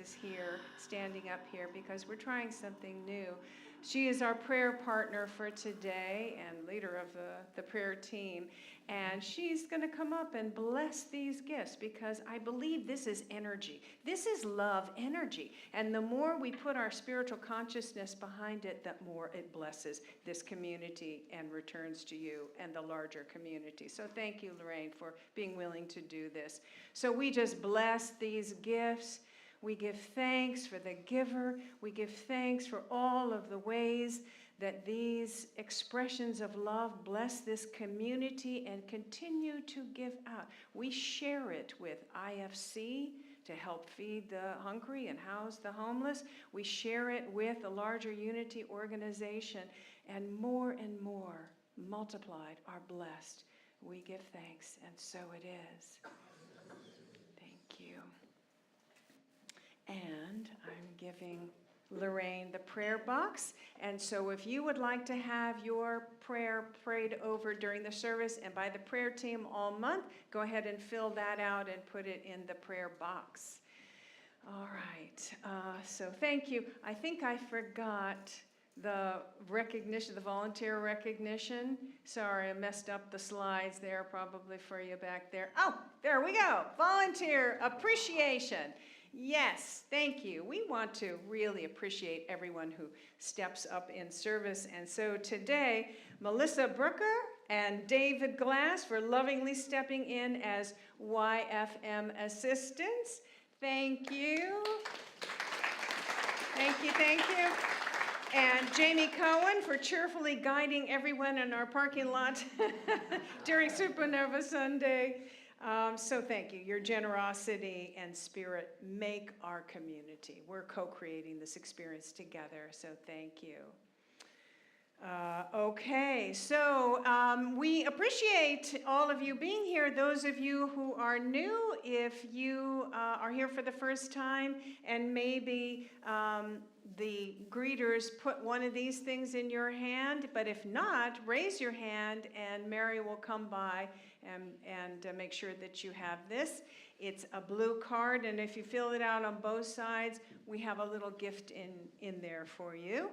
Is here, standing up here, because we're trying something new. She is our prayer partner for today and leader of the prayer team. And she's going to come up and bless these gifts, because I believe this is energy. This is love energy. And the more we put our spiritual consciousness behind it, the more it blesses this community and returns to you and the larger community. So thank you, Lorraine, for being willing to do this. So we just bless these gifts. We give thanks for the giver. We give thanks for all of the ways that these expressions of love bless this community and continue to give out. We share it with IFC to help feed the hungry and house the homeless. We share it with the larger Unity organization, and more multiplied are blessed. We give thanks, and so it is. Thank you. And I'm giving Lorraine the prayer box. And so if you would like to have your prayer prayed over during the service and by the prayer team all month, go ahead and fill that out and put it in the prayer box. All right. So thank you. I think I forgot the recognition, the volunteer recognition. Sorry, I messed up the slides there, probably for you back there. Oh, there we go. Volunteer appreciation. Yes, thank you. We want to really appreciate everyone who steps up in service. And so today, Melissa Brooker and David Glass were lovingly stepping in as YFM assistants. Thank you. Thank you, thank you. And Jamie Cohen for cheerfully guiding everyone in our parking lot during Supernova Sunday. So thank you. Your generosity and spirit make our community. We're co-creating this experience together, so thank you. Okay, so we appreciate all of you being here. Those of you who are new, if you are here for the first time and maybe the greeters put one of these things in your hand, but if not, raise your hand and Mary will come by and make sure that you have this. It's a blue card, and if you fill it out on both sides, we have a little gift in there for you.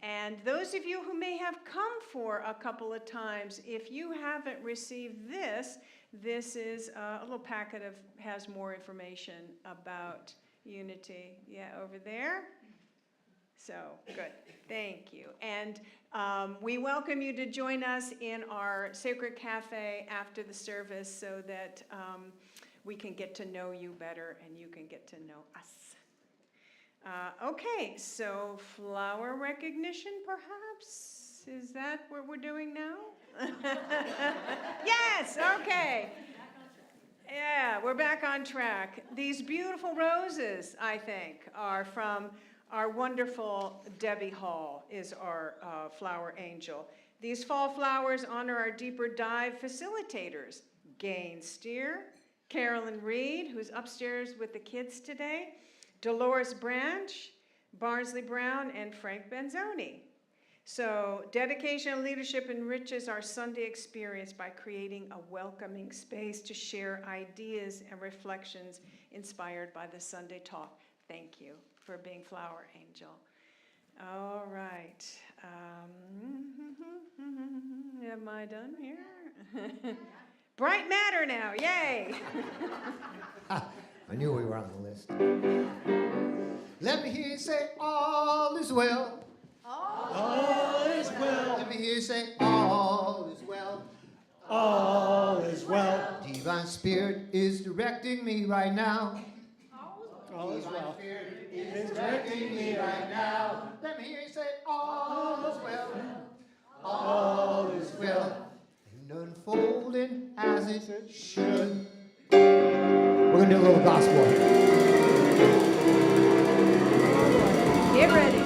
And those of you who may have come for a couple of times, if you haven't received this, this is a little packet has more information about unity. Yeah, over there. So, good. Thank you. And we welcome you to join us in our Sacred Cafe after the service so that we can get to know you better and you can get to know us. Okay, so flower recognition, perhaps? Is that what we're doing now? Yes, okay. Yeah, we're back on track. These beautiful roses, I think, are from our wonderful Debbie Hall, is our flower angel. These fall flowers honor our deeper dive facilitators, Gain Steer, Carolyn Reed, who's upstairs with the kids today, Dolores Branch, Barnsley Brown, and Frank Benzoni. So dedication and leadership enriches our Sunday experience by creating a welcoming space to share ideas and reflections inspired by the Sunday talk. Thank you for being Flower Angel. All right. Am I done here? Bright matter now, yay! I knew we were on the list. Let me hear you say, all is well. All is well. Let me hear you say, all is well. All is well. Divine Spirit is directing me right now. All is well. Spirit is directing me right now. Let me hear you say, all is well. All is well. And unfolding as it should. We're going to do a little gospel. Get ready.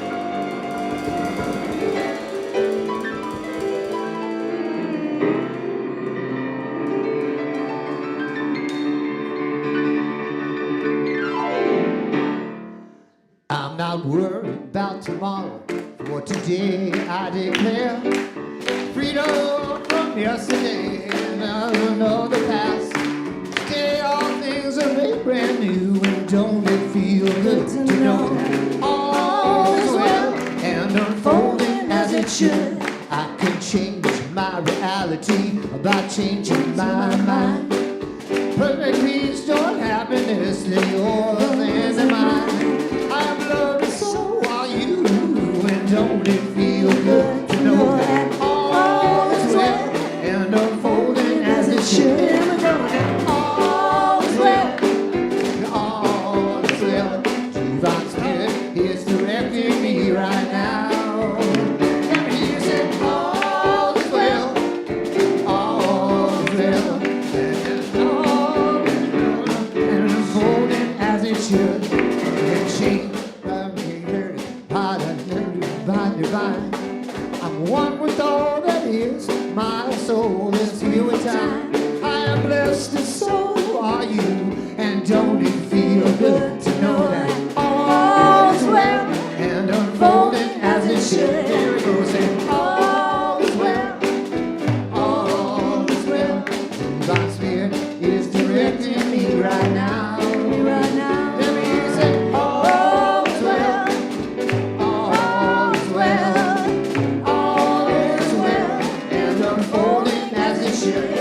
I'm not worried about tomorrow, for today I declare freedom from yesterday and I don't know the past. Today all things are made brand new, and don't it feel good to know that all is well and unfolding as it should. I can change my reality by changing my mind. Perfect peace, joy, happiness, they're yours and they're mine. I'm loved, so are you, and don't it feel good to know that all is well and unfolding as it should. All is well, all is well. Divine Spirit is directing me right now. Let me hear you say, all is well, all is well, and unfolding as it should. I'm one with all that is. My soul is here with time. I am blessed, and so are you. And don't it feel good to know that all is well and unfolding as it should? Here it goes, and all is well, all is well. Divine Spirit is directing me right now. Right now. Let me say, all is well. All is well. All is well and unfolding as it should.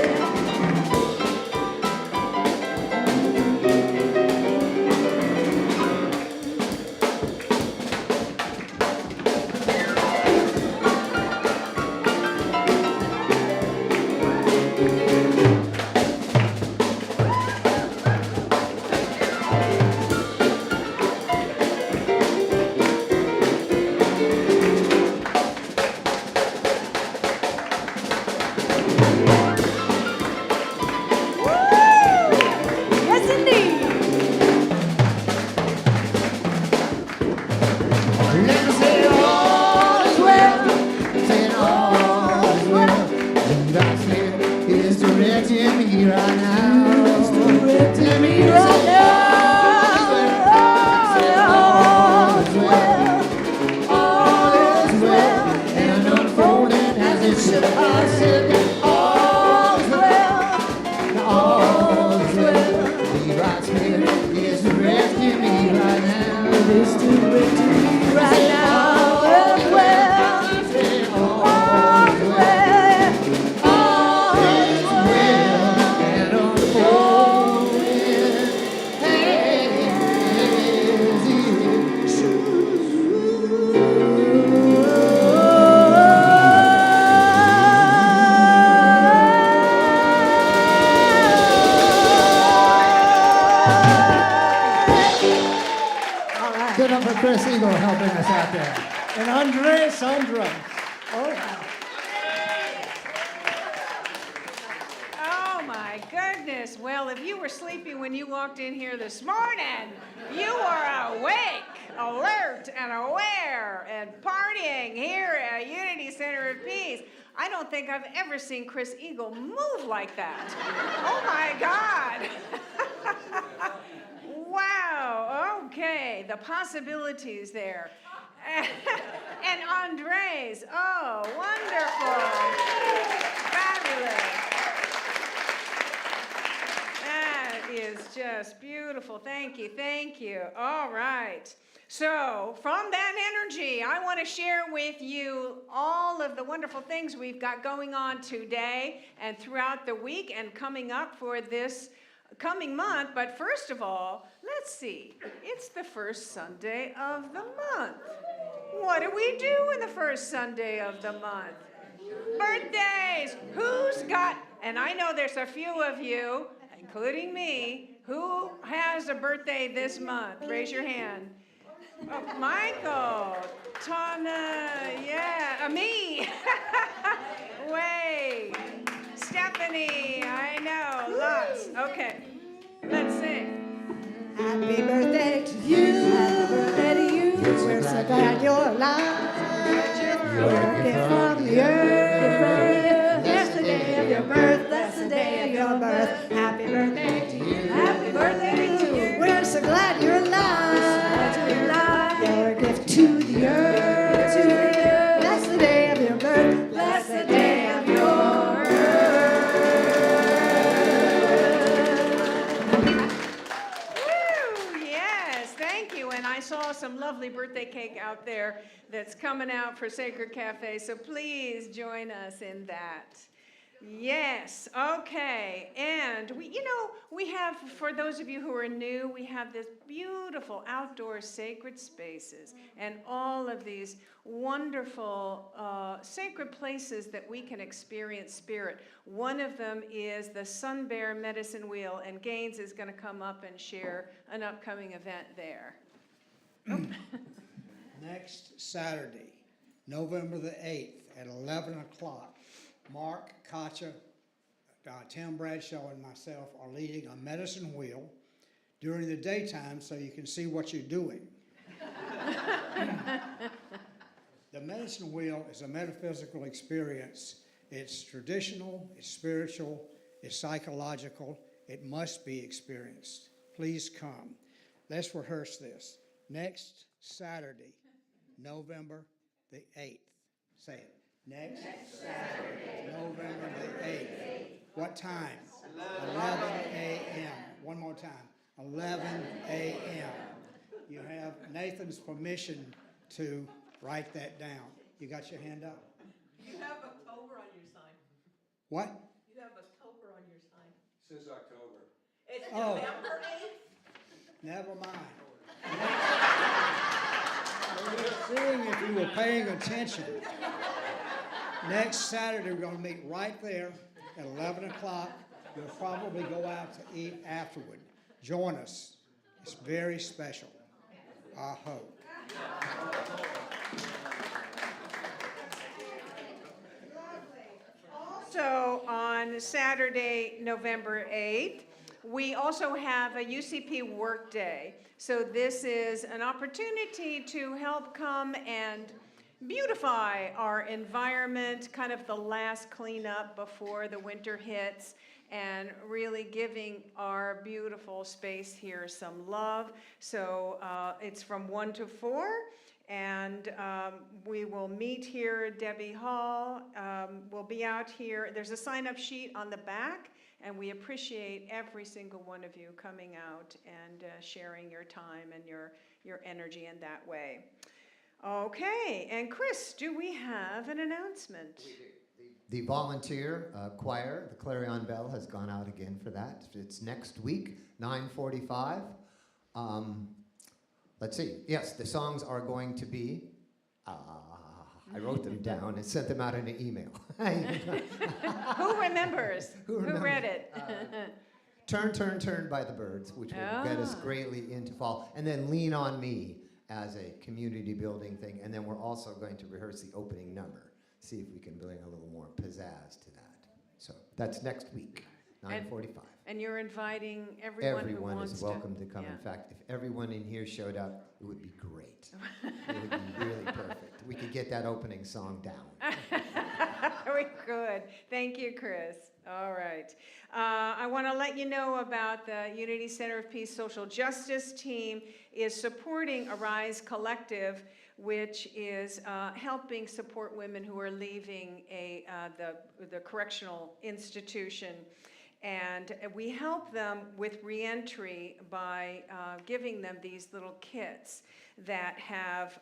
Andres on drums. Oh, Oh my goodness. Well, if you were sleeping when you walked in here this morning, you are awake, alert, and aware, and partying here at Unity Center of Peace. I don't think I've ever seen Chris Eagle move like that. Oh my God. Wow. Okay. The possibilities there. And Andres. Oh, wonderful. Fabulous. That is just beautiful. Thank you. Thank you. All right. So, from that energy, I want to share with you all of the wonderful things we've got going on today and throughout the week and coming up for this coming month. But first of all, let's see. It's the first Sunday of the month. What do we do in the first Sunday of the month? Birthdays. Who's got, and I know there's a few of you, including me, who has a birthday this month? Raise your hand. Oh, Michael, Tana, yeah, me. Wait, Stephanie, I know, lots. Okay, let's sing. Happy birthday to you. Happy birthday to you. We're so glad you're alive. We're a gift from the earth. That's the day of your birth. That's the day of your birth. Happy birthday to you. Happy birthday to you. We're so glad you're alive. You're a gift to the earth. That's the day of your birth. That's the day of your Woo, yes, thank you. And I saw some lovely birthday cake out there that's coming out for Sacred Cafe, so please join us in that. Yes, okay. And we have, for those of you who are new, we have this beautiful outdoor sacred spaces and all of these wonderful sacred places that we can experience spirit. One of them is the Sun Bear Medicine Wheel, and Gaines is going to come up and share an upcoming event there. next Saturday, November the 8th at 11 o'clock. Mark, Katja, Tim Bradshaw, and myself are leading a medicine wheel during the daytime so you can see what you're doing. The medicine wheel is a metaphysical experience. It's traditional, it's spiritual, it's psychological. It must be experienced. Please come. Let's rehearse this. Next Saturday, November the 8th. Say it. Next Saturday, November the 8th. What time? 11 a.m. One more time. 11 a.m. You have Nathan's permission to write that down. You got your hand up? You have October on your sign. What? You have October on your sign. Says October. It's Oh. November 8th. Never mind. I was seeing if you were paying attention. Next Saturday, we're going to meet right there at 11 o'clock. You'll probably go out to eat afterward. Join us. It's very special. I hope. So on Saturday, November 8th, we also have a UCP work day. So this is an opportunity to help come and beautify our environment, kind of the last cleanup before the winter hits, and really giving our beautiful space here some love. So it's from 1 to 4, and we will meet here at Debbie Hall. We'll be out here. There's a sign-up sheet on the back, and we appreciate every single one of you coming out and sharing your time and your energy in that way. Okay, and Chris, do we have an announcement? We do. The volunteer choir, the Clarion Bell, has gone out again for that. It's next week, 9:45. Let's see. Yes, the songs are going to be, I wrote them down and sent them out in an email. Who remembers? Who Who read remembers? it? Turn, Turn, Turn by the Birds, which will get us greatly into fall. And then Lean on Me as a community building thing. And then we're also going to rehearse the opening number, see if we can bring a little more pizzazz to that. So that's next week, 9:45. And you're inviting everyone who Everyone wants is to. welcome to come. Yeah. In fact, if everyone in here showed up, it would be great. It would be really perfect. We could get that opening song down. We could. Thank you, Chris. All right. I want to let you know about the Unity Center of Peace Social Justice team is supporting Arise Collective, which is helping support women who are leaving the correctional institution. And we help them with reentry by giving them these little kits that have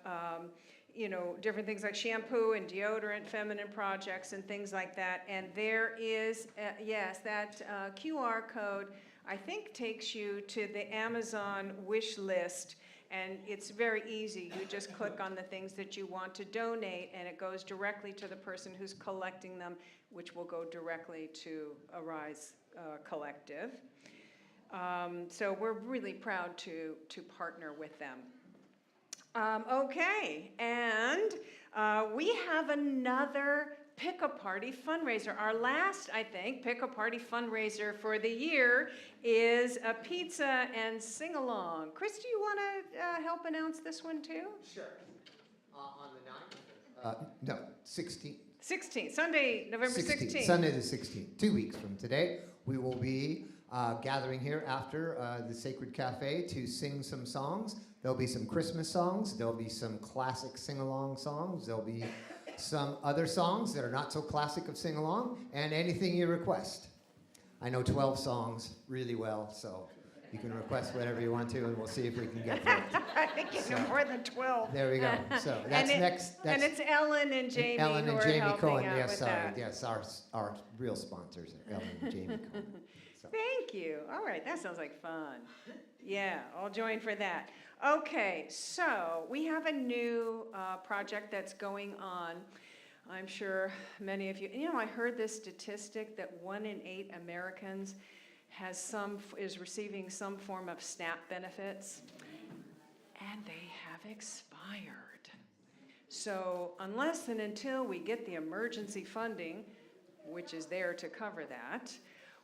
different things like shampoo and deodorant, feminine projects, and things like that. And there is, that QR code, I think, takes you to the Amazon wish list. And it's very easy. You just click on the things that you want to donate, and it goes directly to the person who's collecting them, which will go directly to Arise Collective. So we're really proud to partner with them. Okay, and we have another Pick a Party fundraiser. Our last, I think, Pick a Party fundraiser for the year is a pizza and sing-along. Chris, do you want to help announce this one too? Sure. On the 9th? No, 16th. 16th, Sunday, November 16th. Sunday the 16th, 2 weeks from today. We will be gathering here after the Sacred Cafe to sing some songs. There'll be some Christmas songs. There'll be some classic sing-along songs. There'll be some other songs that are not so classic of sing-along, and anything you request. I know 12 songs really well, so you can request whatever you want to, and we'll see if we can get through it. I think you know more than 12. There we go. So that's next. And it's Ellen and Jamie Ellen who and are Jamie helping Cohen. out Yes, with sorry. that. Yes, our real sponsors are Ellen and Jamie Cohen. So. Thank you. All right, that sounds like fun. Yeah, I'll join for that. Okay, so we have a new project that's going on. I'm sure many of you, I heard this statistic that 1 in 8 Americans is receiving some form of SNAP benefits, and they have expired. So unless and until we get the emergency funding, which is there to cover that,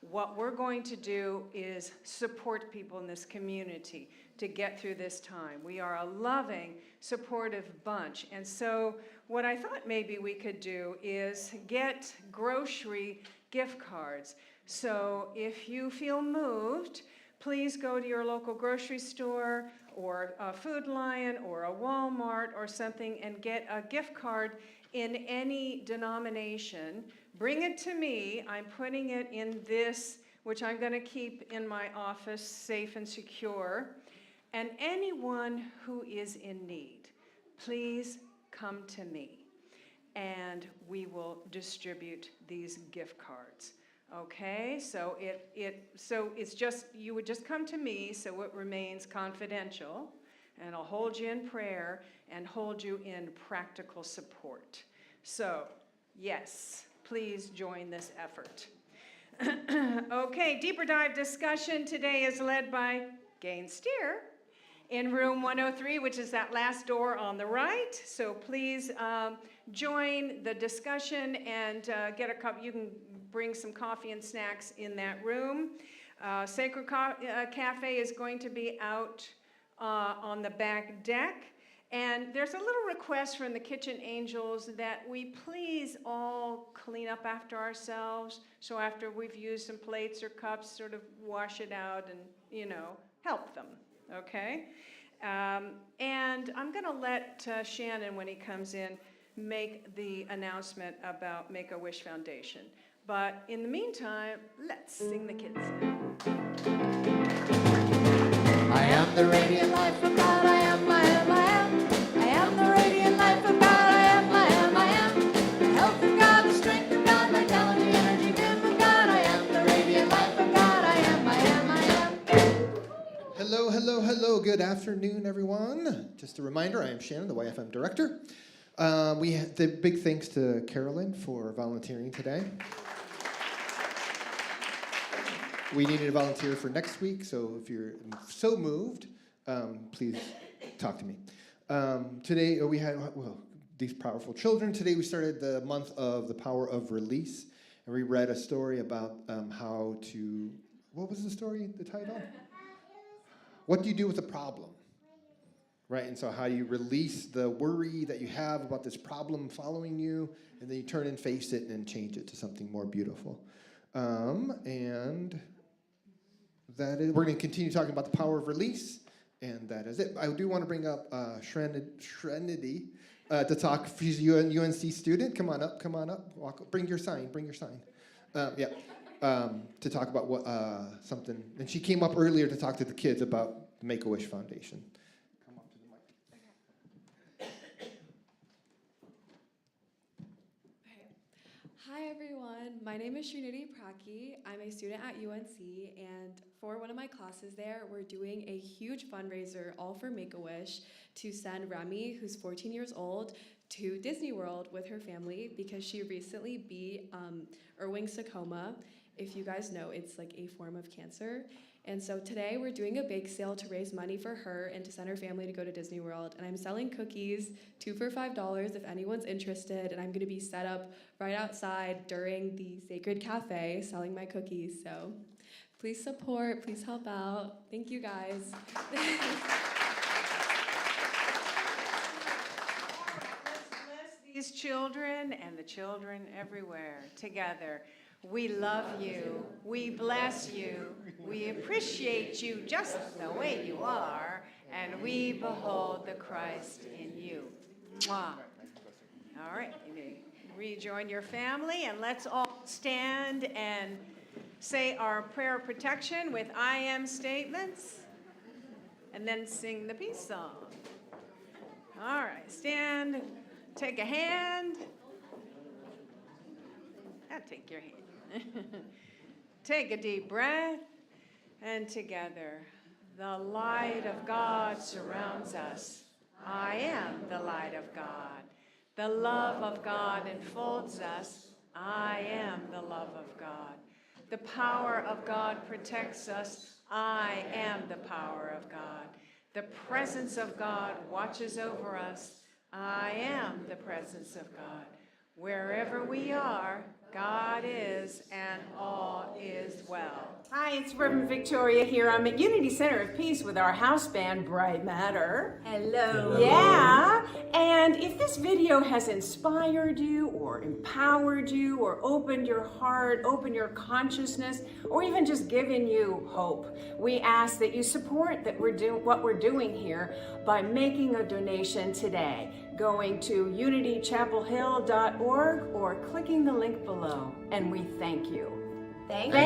what we're going to do is support people in this community to get through this time. We are a loving, supportive bunch. And so what I thought maybe we could do is get grocery gift cards. So if you feel moved, please go to your local grocery store or a Food Lion or a Walmart or something and get a gift card in any denomination. Bring it to me. I'm putting it in this, which I'm going to keep in my office safe and secure. And anyone who is in need, please come to me, and we will distribute these gift cards. Okay, so it's just, you would just come to me, so it remains confidential, and I'll hold you in prayer and hold you in practical support. So, yes, please join this effort. Okay, deeper dive discussion today is led by Gain Steer in room 103, which is that last door on the right. So please join the discussion and get a cup. You can bring some coffee and snacks in that room. Sacred Cafe is going to be out on the back deck. And there's a little request from the Kitchen Angels that we please all clean up after ourselves. So after we've used some plates or cups, sort of wash it out and, help them, okay? And I'm gonna let Shannon, when he comes in, make the announcement about Make-A-Wish Foundation. But in the meantime, let's sing the kids. I am the radiant life of God. I am, I am, I am. I am the radiant life of God. I am, I am, I am. The health of God, the strength of God, vitality, energy, vim of God. I am the radiant life of God. I am, I am, I am. Hello, hello, hello. Good afternoon, everyone. Just a reminder, I am Shannon, the YFM director. We have the big thanks to Carolyn for volunteering today. We needed a volunteer for next week, so if you're so moved, please talk to me. Today we had these powerful children. Today we started the month of the power of release, and we read a story about how to. What was the story? The title? What do you do with a problem? Right, and so how do you release the worry that you have about this problem following you, and then you turn and face it and change it to something more beautiful. And that is, we're going to continue talking about the power of release, and that is it. I do want to bring up Shrenity to talk. She's a UNC student. Come on up. Bring your sign. To talk about what something. And she came up earlier to talk to the kids about the Make-A-Wish Foundation. Hi everyone, my name is Srinidhi Praki. I'm a student at UNC, and for one of my classes there, we're doing a huge fundraiser all for Make-A-Wish to send Remy, who's 14 years old, to Disney World with her family because she recently beat Ewing sarcoma. If you guys know, it's like a form of cancer. And so today we're doing a bake sale to raise money for her and to send her family to go to Disney World. And I'm selling cookies, 2 for $5 if anyone's interested. And I'm gonna be set up right outside during the Sacred Cafe selling my cookies. So please support, please help out. Thank you guys. Let's bless these children and the children everywhere together. We love you. We bless you. We appreciate you just the way you are, and we behold the Christ in you. Mwah. All right, you may rejoin your family, and let's all stand and say our prayer of protection with I am statements, and then sing the peace song. All right, stand, take a hand. I'll take your hand. Take a deep breath, and together, the light of God surrounds us. I am the light of God. The love of God enfolds us. I am the love of God. The power of God protects us. I am the power of God. The presence of God watches over us. I am the presence of God. Wherever we are, God is, and all is well. Hi, it's Reverend Victoria here. I'm at Unity Center of Peace with our house band, Bright Matter. Hello. Yeah, and if this video has inspired you or empowered you or opened your heart, opened your consciousness, or even just given you hope, we ask that you support what we're doing here by making a donation today, going to unitychapelhill.org or clicking the link below. And we thank you. Thank you.